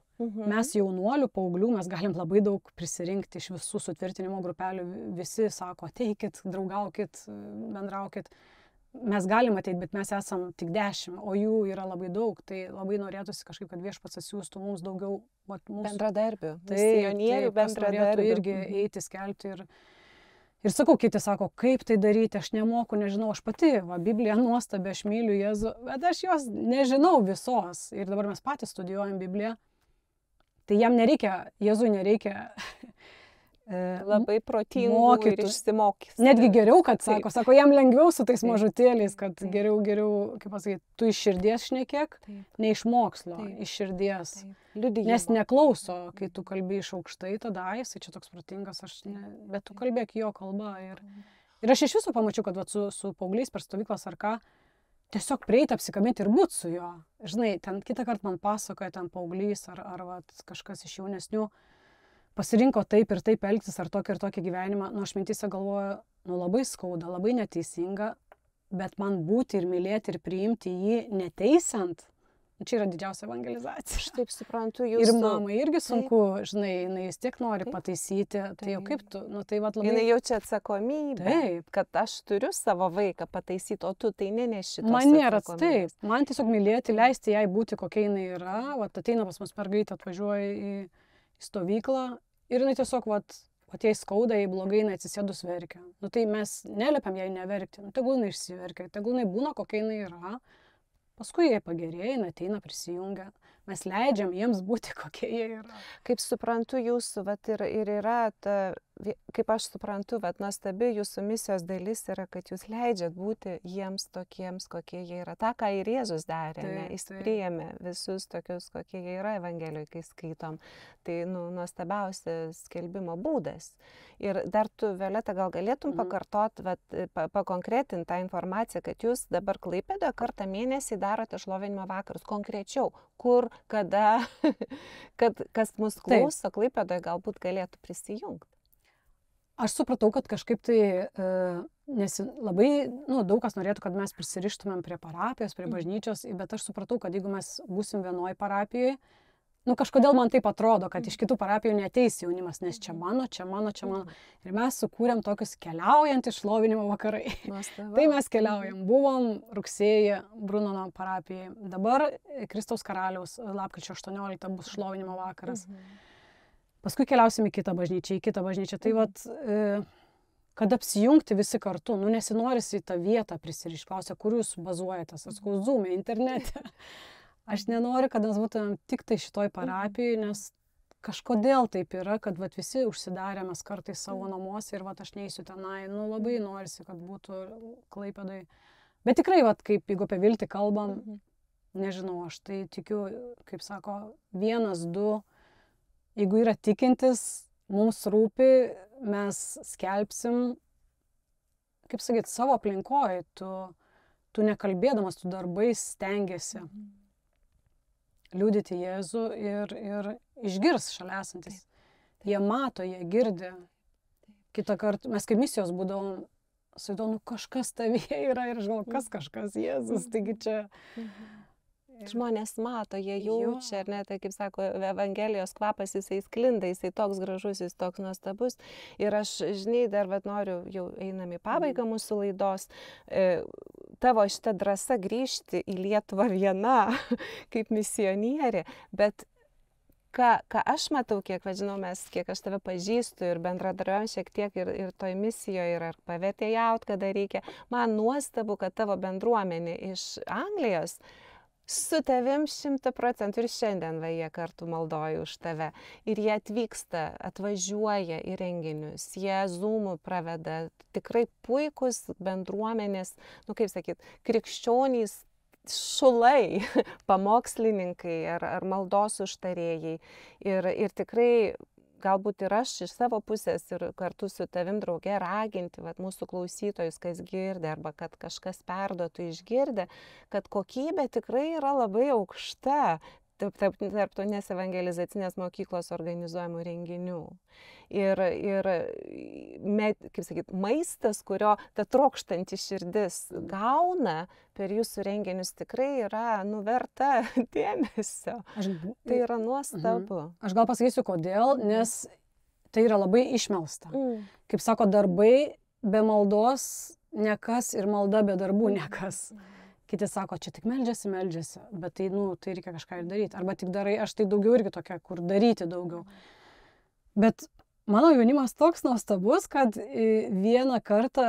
Speaker 3: Mes jaunuolių, paauglių, mes galim labai daug prisirinkti iš visų sutvirtinimo grupelių. Visi sako, ateikit, draugaukit, bendraukit. Mes galim ateiti, bet mes esam tik 10, o jų yra labai daug. Tai labai norėtųsi kažkaip, kad viešpats atsiųstų mums daugiau
Speaker 2: bendradarbių.
Speaker 3: Missionierių bendradarbių. Irgi eiti, skelbti. Ir sakau, kiti sako, kaip tai daryti, aš nemoku, nežinau, aš pati, Biblija nuostabi, aš myliu Jėzų, bet aš jos nežinau visos. Ir dabar mes patys studijuojam Bibliją. Tai jam nereikia, Jėzui nereikia
Speaker 2: labai protingų ir išsimokys.
Speaker 3: Netgi geriau, kad sako, jam lengviau su tais mažutėliais, kad geriau, kaip pasakyti, tu iš širdies šnekėk, ne iš mokslo, iš širdies. Nes neklauso, kai tu kalbi iš aukštai, tada jisai čia toks protingas, bet tu kalbėk jo kalba. Ir aš iš viso pamačiau, kad su paaugliais per stovyklas ar ką, tiesiog prieiti, apsikabinti ir būti su juo. Žinai, ten kitą kartą man pasakoja ten paauglys ar kažkas iš jaunesnių, pasirinko taip ir taip elgtis ar tokį ir tokį gyvenimą. Aš mintyse galvoju, labai skauda, labai neteisinga, bet man būti ir mylėti ir priimti jį neteisiant, čia yra didžiausia evangelizacija.
Speaker 2: Aš taip suprantu, jūs...
Speaker 3: Ir mamai irgi sunku, žinai, jinai vis tiek nori pataisyti, tai jau kaip tu, tai labai...
Speaker 2: Jinai jaučia atsakomybę, kad aš turiu savo vaiką pataisyti, o tu tai neneši tos
Speaker 3: man nėra taip, man tiesiog mylėti, leisti jai būti, kokia jinai yra, ateina pas mus mergaitė, atvažiuoja į stovyklą ir jinai tiesiog, jai skauda, jai blogai, jinai atsisėdus verkia. Tai mes neliepiam jai neverkti, tegul jinai išsiverkia, tegul jinai būna, kokia jinai yra, paskui jai pagerėja, jinai ateina, prisijungia. mes leidžiam jiems būti, kokie jie yra.
Speaker 2: Kaip suprantu, jūsų, vat, ir yra, kaip aš suprantu, vat, nuostabi jūsų misijos dalis yra, kad jūs leidžiat būti jiems tokiems, kokie jie yra. Ta, ką ir Jėzus darė, ne? Jis priėmė visus tokius, kokie jie yra Evangelijoje, kai skaitom. Tai, nuostabiausias skelbimo būdas. Ir dar tu, Violeta, gal galėtum pakartot, pakonkretinti tą informaciją, kad jūs dabar Klaipėdoje kartą mėnesį darote šlovinimo vakarus. Konkrečiau, kur, kada, kad kas mus klauso Klaipėdoje galbūt galėtų prisijungti.
Speaker 3: Aš supratau, kad kažkaip tai, nes labai, daug kas norėtų, kad mes prisirištumėm prie parapijos, prie bažnyčios, bet aš supratau, kad jeigu mes būsim vienoj parapijoje, kažkodėl man taip atrodo, kad iš kitų parapijų neateis jaunimas, nes čia mano. Ir mes sukūrėm tokius keliaujantys šlovinimo vakarai. Tai mes keliaujam. Buvom rugsėjį Brunono parapijai. Dabar Kristaus karaliaus lapkričio 18 bus šlovinimo vakaras. Paskui keliausim į kitą bažnyčią. Tai vat, kad apsijungti visi kartu, nesinorisi į tą vietą prisirišti. Klausia, kur jūs bazuojatės, aš sakau, Zoom'e, internete. Aš nenoriu, kad mes būtumėm tik tai šitoj parapijai, nes kažkodėl taip yra, kad vat, visi užsidarė mes kartais savo namuose ir vat, aš neįsiu tenai. Labai norisi, kad būtų Klaipėdoj. Bet tikrai, vat, kaip jeigu apie viltį kalbam, nežinau, aš tai tikiu, kaip sako, 1, 2. Jeigu yra tikintis, mums rūpi, mes skelbsim, kaip sakyt, savo aplinkoje, tu nekalbėdamas, tu darbais stengiasi liudyti Jėzų ir išgirs šalia esantis. Jie mato, jie girdi. Kitą kartą, mes kaip misijos būdavom, sakydavom, kažkas tavyje yra ir aš galvoju, kažkas Jėzus, taigi čia...
Speaker 2: Žmonės mato, jie jaučia, ar ne, tai kaip sako, Evangelijos kvapas, jisai sklinda, jisai toks gražus, jis toks nuostabus. Ir aš, žinai, dar noriu, jau einam į pabaigą mūsų laidos, tavo šitą drąsą grįžti į Lietuvą viena, kaip misionierė, bet ką aš matau, kiek aš tave pažįstu ir bendradarbiaujam šiek tiek ir toj misijoje ir ar pavetėjaut, kada reikia, man nuostabu, kad tavo bendruomenė iš Anglijos su tavim 100% ir šiandien jie kartu maldoja už tave. Ir jie atvyksta, atvažiuoja į renginius, jie Zoom'u praveda, tikrai puikus bendruomenės, kaip sakyt, krikščionys šulai, pamokslininkai ar maldos užtarėjai. Ir tikrai galbūt ir aš iš savo pusės ir kartu su tavim drauge raginti mūsų klausytojus, kas girdi, arba kad kažkas perduotų išgirdę, kad kokybė tikrai yra labai aukšta tarptautinės evangelizacinės mokyklos organizuojamų renginių. Ir kaip sakyt, maistas, kurio ta trokštanti širdis gauna per jūsų renginius, tikrai yra verta dėmesio. Tai yra nuostabu.
Speaker 3: Aš gal pasakysiu kodėl, nes tai yra labai išmelsta. Kaip sako, darbai be maldos nekas ir malda be darbų nekas. Kiti sako, čia tik meldžiasi, bet tai, tai reikia kažką ir daryti. Arba tik darai, aš tai daugiau irgi tokia, kur daryti daugiau. Bet mano jaunimas toks nuostabus, kad vieną kartą,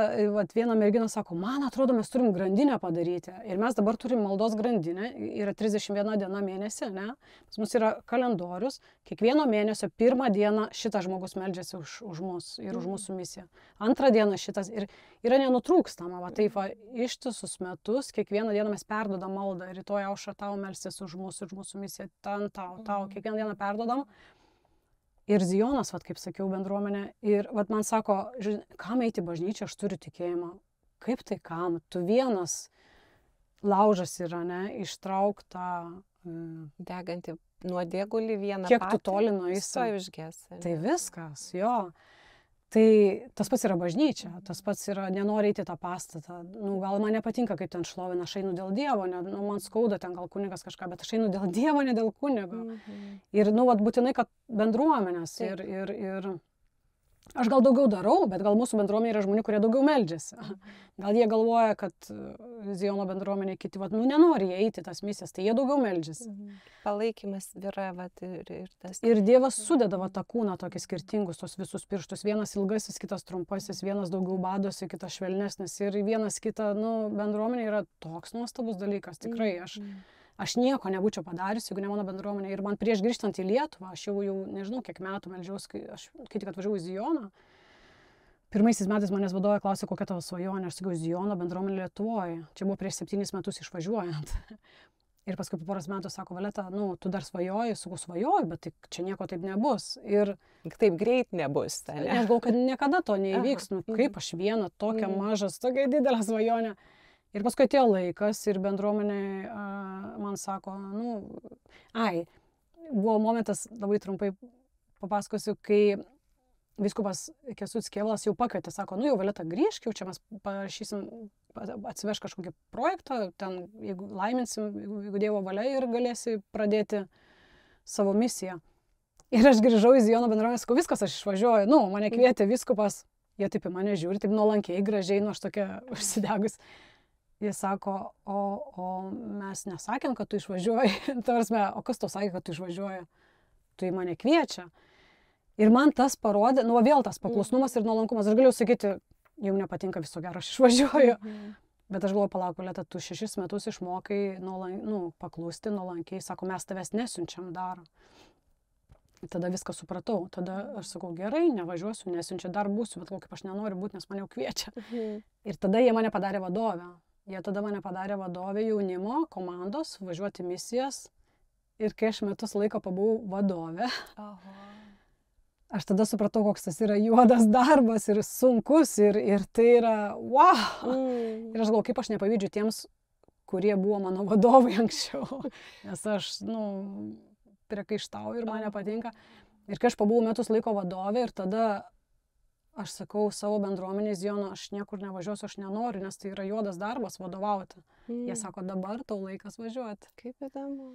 Speaker 3: viena mergina sako, man atrodo, mes turim grandinę padaryti. Ir mes dabar turim maldos grandinę, yra 31 diena mėnesį, ne? Pas mus yra kalendorius, kiekvieno mėnesio 1 dieną šitas žmogus meldžiasi už mus ir už mūsų misiją. 2 dieną šitas ir yra nenutrūkstama, taip ištisus metus, kiekvieną dieną mes perduodam maldą. Rytoj Aušra tau melsis už mūsų misiją, ten tau, kiekvieną dieną perduodam. Ir Zijonas, kaip sakiau, bendruomenė. Ir man sako, kam eiti į bažnyčią, aš turiu tikėjimą. Kaip tai kam? Tu vienas laužas yra, ne, ištrauktą.
Speaker 2: Degantį nuodėgulį vieną
Speaker 3: patį. Kiek tu toli nueisi? Tai viskas, jo. Tai tas pats yra bažnyčia, tas pats yra nenori eiti tą pastatą. Gal man nepatinka, kaip ten šlovina, aš einu dėl Dievo, man skauda ten gal kunigas kažką, bet aš einu dėl Dievo, ne dėl kunigo. Ir būtinai, kad bendruomenės ir aš gal daugiau darau, bet gal mūsų bendruomenė yra žmonių, kurie daugiau meldžiasi. Gal jie galvoja, kad Zijono bendruomenė kiti, nenori jie eiti tas misijas, tai jie daugiau meldžiasi.
Speaker 2: Palaikymas yra, ir tas.
Speaker 3: Ir Dievas sudeda tą kūną tokį skirtingus, tos visus pirštus. Vienas ilgasis, kitas trumpasis, vienas daugiau badosi, kitas švelnesnis. Ir vienas kita, bendruomenė yra toks nuostabus dalykas. Tikrai, aš nieko nebūčiau padariusi, jeigu ne mano bendruomenė. Ir man prieš grįžtant į Lietuvą, aš jau nežinau, kiek metų meldžiausi, kai tik atvažiavau į Zijoną. Pirmaisiais metais manęs vadovė klausė, kokia tavo svajonė. Aš sakiau, Zijono bendruomenė Lietuvoje. Čia buvo prieš 7 metus išvažiuojant. Ir paskui po poros metų sako, Violeta, tu dar svajoji, svajoju, bet tai čia nieko taip nebus. Ir
Speaker 2: taip greit nebus.
Speaker 3: Aš galvoju, kad niekada to neįvyks. Kaip aš viena tokia mažas, tokia didelė svajonė. Ir paskui atėjo laikas ir bendruomenė man sako, buvo momentas, labai trumpai papasakosiu, kai vyskupas Kęstutis Kėvalas jau pakvietė, sako, jau Violeta grįžk, jau čia mes parašysim, atsiveš kažkokį projektą, ten, jeigu laiminsim, jeigu Dievo valia ir galėsi pradėti savo misiją. Ir aš grįžau į Zijono bendruomenę, sakau, viskas, aš išvažiuoju, mane kvietė vyskupas, jie taip į mane žiūri, taip nuolankiai, gražiai, aš tokia užsidegus. Jis sako, o mes nesakėm, kad tu išvažiuoji, o kas tau sakė, kad tu išvažiuoji, tu į mane kviečia. Ir man tas parodė, vėl tas paklusnumas ir nuolankumas. Aš galėjau sakyti, jau nepatinka, viso gero, aš išvažiuoju. Bet aš galvoju, palauk, Violeta, tu 6 metus išmokai paklusti nuolankiai. Sako, mes tavęs nesiunčiam dar. Tada viską supratau. Tada aš sakau, gerai, nevažiuosiu, nesiunčia, dar būsiu, bet kaip aš nenoriu būti, nes mane jau kviečia. Ir tada jie mane padarė vadovę. Jie tada mane padarė vadovę jaunimo komandos, važiuoti misijas. Ir kai aš metus laiko pabuvau vadovę, aš tada supratau, koks tas yra juodas darbas ir sunkus ir tai yra wow. Ir aš galvoju, kaip aš nepavydžiu tiems, kurie buvo mano vadovai anksčiau. Nes aš, priekaištauju ir man nepatinka. Ir kai aš pabuvau metus laiko vadovė ir tada aš sakau savo bendruomenei Zijono, aš niekur nevažiuosiu, aš nenoriu, nes tai yra juodas darbas vadovauti. Jie sako, dabar tau laikas važiuoti.
Speaker 2: Kaip įdomu.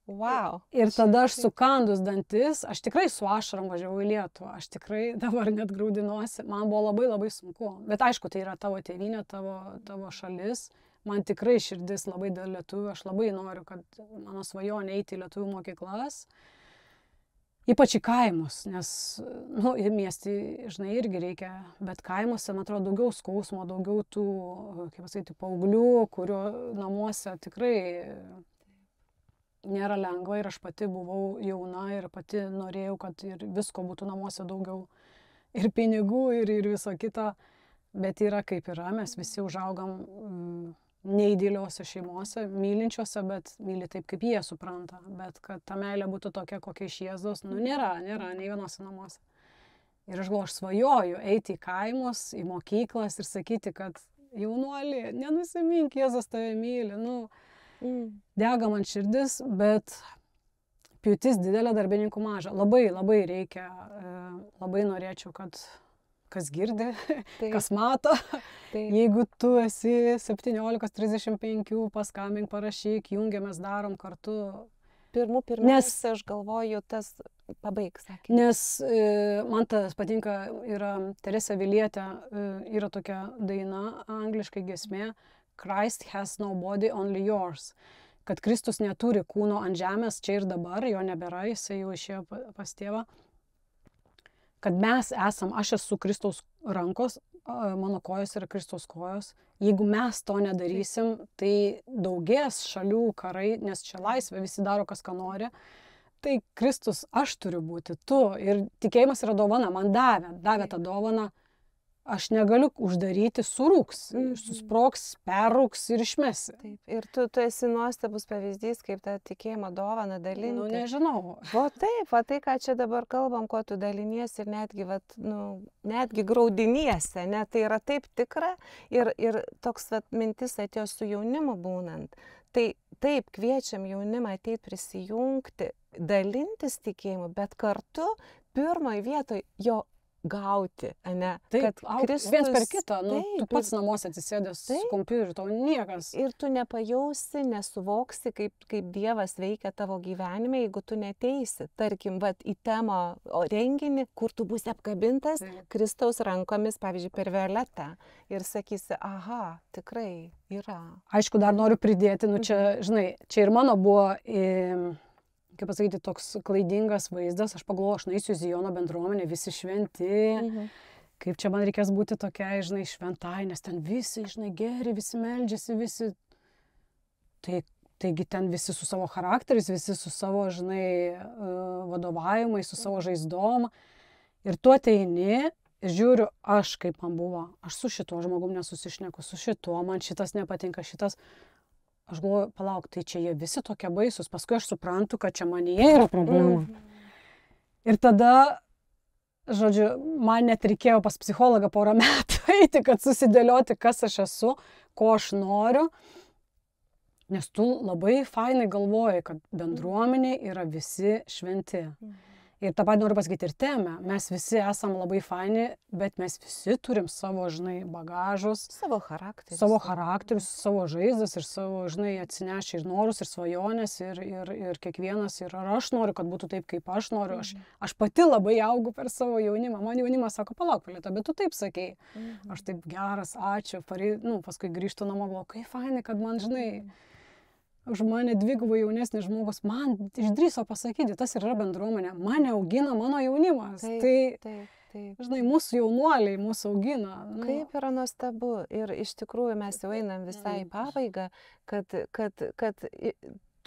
Speaker 2: Wow.
Speaker 3: Ir tada aš sukandus dantis, aš tikrai su ašarom važiavau į Lietuvą, aš tikrai dabar net graudinuosi, man buvo labai labai sunku. Bet aišku, tai yra tavo tėvynė, tavo šalis, man tikrai širdis labai dėl lietuvių, aš labai noriu, kad mano svajonė eiti į lietuvių mokyklas, ypač į kaimus, nes, į miestį, žinai, irgi reikia, bet kaimuose, man atrodo, daugiau skausmo, daugiau tų, kaip pasakyti, paauglių, kurio namuose tikrai nėra lengva ir aš pati buvau jauna ir pati norėjau, kad ir visko būtų namuose daugiau ir pinigų ir viso kito, bet yra kaip yra, mes visi užaugam neįdėliuose šeimose, mylinčiuose, bet myli taip, kaip jie supranta, bet kad ta meilė būtų tokia, kokia iš Jėzaus, nėra nei vienose namuose. Ir aš galvoju, aš svajoju eiti į kaimus, į mokyklas ir sakyti, kad jaunuoli, nenusimink, Jėzus tave myli, dega man širdis, bet pjūtis didelė, darbininkų maža. Labai, labai reikia, labai norėčiau, kad kas girdi, kas mato. Jeigu tu esi 17-35, paskambink, parašyk, jungiamės, darom kartu.
Speaker 2: Pirmiausia, aš galvoju, tas pabaigs.
Speaker 3: Nes man tas patinka, yra Teresė Vilietė, yra tokia daina, angliškai giesmė, Christ has no body, only yours. Kad Kristus neturi kūno ant žemės čia ir dabar, jo nebėra, jisai jau išėjo pas tėvą. Kad mes esam, aš esu Kristaus rankos, mano kojos yra Kristaus kojos. Jeigu mes to nedarysim, tai daugės šalių karai, nes čia laisvė, visi daro, kas ką nori. Tai Kristus, aš turiu būti, tu. Ir tikėjimas yra dovana, man davė tą dovaną. Aš negaliu uždaryti, surūks, susproks, perrūks ir išmesi.
Speaker 2: Taip. Ir tu esi nuostabus pavyzdys, kaip tą tikėjimo dovaną dalinti.
Speaker 3: Nežinau.
Speaker 2: Taip, tai, ką čia dabar kalbam, ko tu daliniesi ir netgi, netgi graudiniesi, tai yra taip tikra ir toks mintis atėjo su jaunimu būnant. Tai taip, kviečiam jaunimą ateiti prisijungti, dalintis tikėjimu, bet kartu pirmoje vietoje jo gauti, ne?
Speaker 3: Taip, Kristus, viens per kitą, tu pats namuose atsisėdęs su kompiuteriu, tau niekas.
Speaker 2: Ir tu nepajausi, nesuvoksi, kaip Dievas veikia tavo gyvenime, jeigu tu neteisi, tarkim, į temą renginį, kur tu būsi apkabintas Kristaus rankomis, pavyzdžiui, per Violetą ir sakysi, aha, tikrai yra.
Speaker 3: Aišku, dar noriu pridėti, čia, žinai, čia ir mano buvo kaip pasakyti, toks klaidingas vaizdas, aš pagalvojau, aš naisiu Zijono bendruomenę, visi šventi, kaip čia man reikės būti tokiai, šventai, nes ten visi, geri, visi meldžiasi, visi. Tai taigi ten visi su savo charakteriais, visi su savo, žinai, vadovavimais, su savo žaizdom. Ir tu ateini, žiūriu, aš kaip man buvo, aš su šituo žmogum nesusišneku, su šituo, man šitas nepatinka, šitas. Aš galvoju, palauk, tai čia jie visi tokie baisus, paskui aš suprantu, kad čia manyje yra problema. Ir tada, žodžiu, man net reikėjo pas psichologą porą metų eiti, kad susidėlioti, kas aš esu, ko aš noriu. Nes tu labai fainai galvoji, kad bendruomenė yra visi šventi. Ir tą pat noriu pasakyti ir temę. Mes visi esam labai faini, bet mes visi turim savo, žinai, bagažus.
Speaker 2: Savo charakterius.
Speaker 3: Savo charakterius, savo žaizdas ir savo, žinai, atsinešę ir norus, ir svajonės, ir kiekvienas. Ir ar aš noriu, kad būtų taip, kaip aš noriu. Aš pati labai augu per savo jaunimą. Man jaunimas sako, palauk, Violeta, bet tu taip sakei. Aš taip geras, ačiū. Paskui grįžtu namo, galvoju, kaip fainai, kad man, žinai, už mane dvigubai jaunesnis žmogus, man išdrįso pasakyti, tas yra bendruomenė, mane augina mano jaunimas.
Speaker 2: Taip.
Speaker 3: Žinai, mūsų jaunuoliai mūsų augina.
Speaker 2: Kaip yra nuostabu. Ir iš tikrųjų mes jau einam visai į pabaigą, kad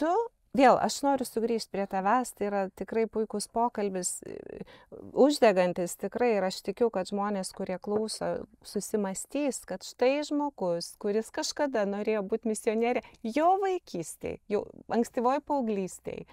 Speaker 2: tu, vėl, aš noriu sugrįžti prie tavęs, tai yra tikrai puikus pokalbis, uždegantis tikrai, ir aš tikiu, kad žmonės, kurie klauso, susimastys, kad štai žmogus, kuris kažkada norėjo būti misionierė, jo vaikystėje, jau ankstyvoj paauglystėje,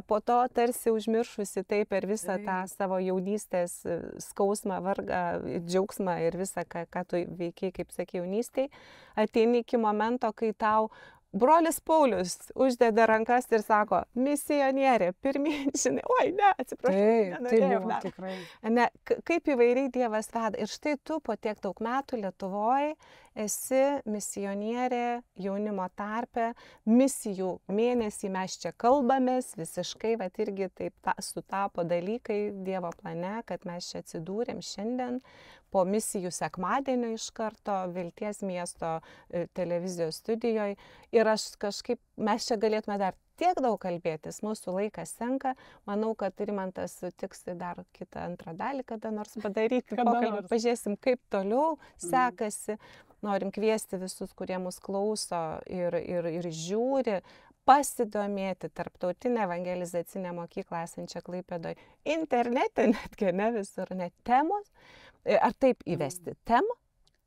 Speaker 2: po to tarsi užmiršusi tai per visą tą savo jaunystės skausmą, vargą, džiaugsmą ir visą, ką tu veikiai, kaip sakė, jaunystėje, ateini iki momento, kai tau brolis Paulius uždeda rankas ir sako, misionierė, pirmyn, žinai, oi, ne, atsiprašau,
Speaker 3: nenorėjau. Tikrai.
Speaker 2: Ne, kaip įvairiai Dievas veda. Ir štai tu po tiek daug metų Lietuvoje esi misionierė jaunimo tarpe, misijų mėnesį mes čia kalbamės, visiškai, vat irgi taip sutapo dalykai Dievo plane, kad mes čia atsidūrėm šiandien po misijų sekmadienio iš karto Vilties miesto televizijos studijoje. Ir aš kažkaip, mes čia galėtume dar tiek daug kalbėtis, mūsų laikas senka. Manau, kad Rimantas sutiks dar kitą antrą dalį kada nors padaryti. Pažiūrėsim, kaip toliau sekasi. Norim kviesti visus, kurie mus klauso ir žiūri, pasidomėti Tarptautinę evangelizacinę mokyklą esančią Klaipėdoje. Internete netgi, ne visur, net temos. Ar taip įvesti temą?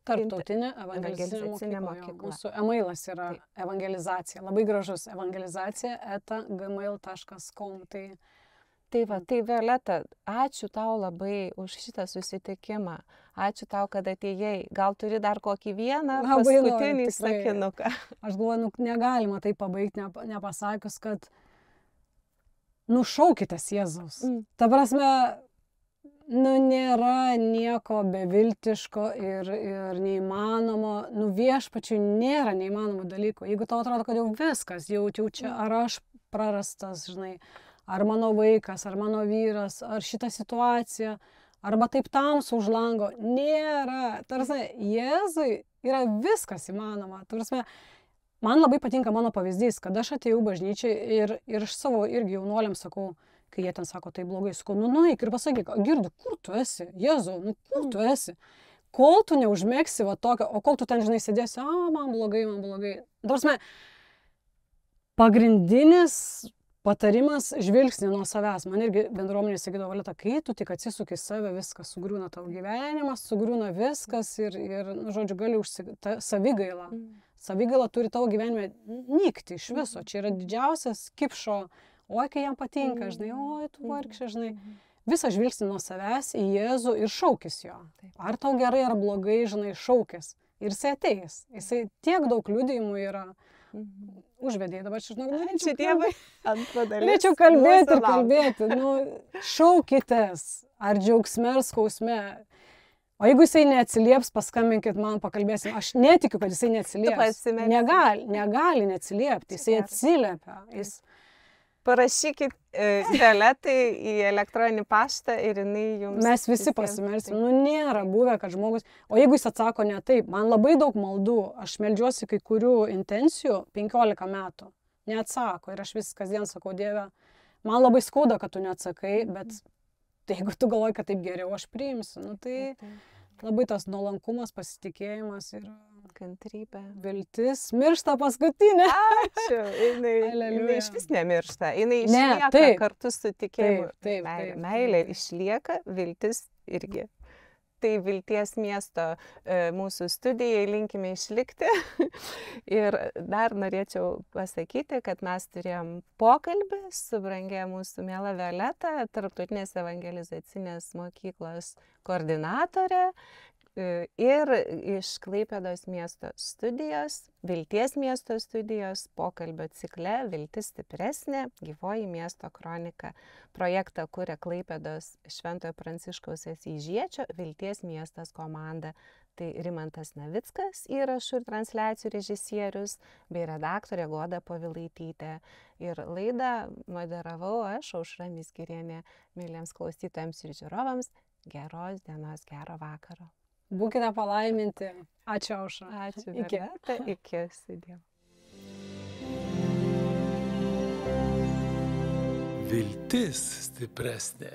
Speaker 3: Tarptautinė evangelizacinė mokykla. Mūsų emailas yra evangelizacija. Labai gražus, evangelizacija@gmail.com.
Speaker 2: Tai Violeta, ačiū tau labai už šitą susitikimą. Ačiū tau, kad atėjai. Gal turi dar kokį vieną paskutinį sakinuką?
Speaker 3: Aš galvoju, negalima tai pabaigti, nepasakius, kad nušaukitės Jėzaus. Ta prasme, nėra nieko beviltiško ir neįmanomo. Viešpačiui nėra neįmanomų dalykų. Jeigu tau atrodo, kad jau viskas, jau čia ar aš prarastas, žinai, ar mano vaikas, ar mano vyras, ar šita situacija, arba taip tamsu už lango, nėra. Tarsi, Jėzui yra viskas įmanoma. Tarsi, man labai patinka mano pavyzdys, kad aš atėjau bažnyčiai ir aš savo irgi jaunuoliams sakau, kai jie ten sako, tai blogai, sakau, nueik ir pasakyk, girdi, kur tu esi, Jėzau, kur tu esi? Kol tu neužmėgsi va tokio, o kol tu ten, žinai, sėdėsi, man blogai. Tarsi, pagrindinis patarimas žvilgsnį nuo savęs. Man irgi bendruomenė sakydavo, Violeta, kai tu tik atsisuki save, viskas sugriūna tavo gyvenimas, sugriūna viskas ir žodžiu, gali savigaila. Savigaila turi tavo gyvenime nykti iš viso. Čia yra didžiausias kipšo, oi, kai jam patinka, žinai, oi, tu vargšė, žinai. Visą žvilgsnį nuo savęs į Jėzų ir šaukis jo. Ar tau gerai, ar blogai, žinai, šaukis. Ir jisai ateis. Jisai tiek daug liudijimų yra. Užvedėjai, dabar čia, žinau, norėčiau kalbėti. Šaukitės, ar džiaugsme, ar skausme. O jeigu jisai neatsilieps, paskambinkit man, pakalbėsim. Aš netikiu, kad jisai neatsilieps. Negali neatsiliepti, jisai atsiliepia.
Speaker 2: Parašykit Violetai į elektroninį paštą ir jinai jums...
Speaker 3: Mes visi pasimelsim. Nėra buvę, kad žmogus... O jeigu jis atsako ne taip, man labai daug maldų, aš meldžiuosi kai kurių intencijų 15 metų. Neatsako. Ir aš vis kasdien sakau, Dieve, man labai skauda, kad tu neatsakai, bet jeigu tu galvoji, kad taip geriau, aš priimsiu. Tai labai tas nuolankumas, pasitikėjimas ir...
Speaker 2: kantrybė.
Speaker 3: Viltis miršta paskutinė.
Speaker 2: Ačiū. Jinai
Speaker 3: Aleliuja.
Speaker 2: iš vis nemiršta. Jinai
Speaker 3: Ne,
Speaker 2: išlieka
Speaker 3: taip.
Speaker 2: kartu su tikėjimu.
Speaker 3: Taip,
Speaker 2: Meilė.
Speaker 3: taip.
Speaker 2: Meilė išlieka, viltis irgi. Tai Vilties miesto mūsų studijai linkime išlikti. Ir dar norėčiau pasakyti, kad mes turėjom pokalbį su brangia mūsų miela Violeta, Tarptautinės evangelizacinės mokyklos koordinatorė. Ir iš Klaipėdos miesto studijos, Vilties miesto studijos pokalbio cikle Viltis stipresnė, gyvoji miesto kronika. Projektą kuria Klaipėdos Šventojo Pranciškaus Asyžiečio Vilties miestas komanda. Tai Rimantas Navickas, įrašų ir transliacijų režisierius, bei redaktorė Goda Povilaitytė. Ir laidą moderavau aš, Aušra Mizgirienė. Myliems klausytojams ir žiūrovams, geros dienos, gero vakaro.
Speaker 3: Būkite palaiminti. Ačiū, Aušra.
Speaker 2: Ačiū,
Speaker 3: Iki.
Speaker 2: Violeta. Iki. Sudie.
Speaker 1: Viltis stipresnė.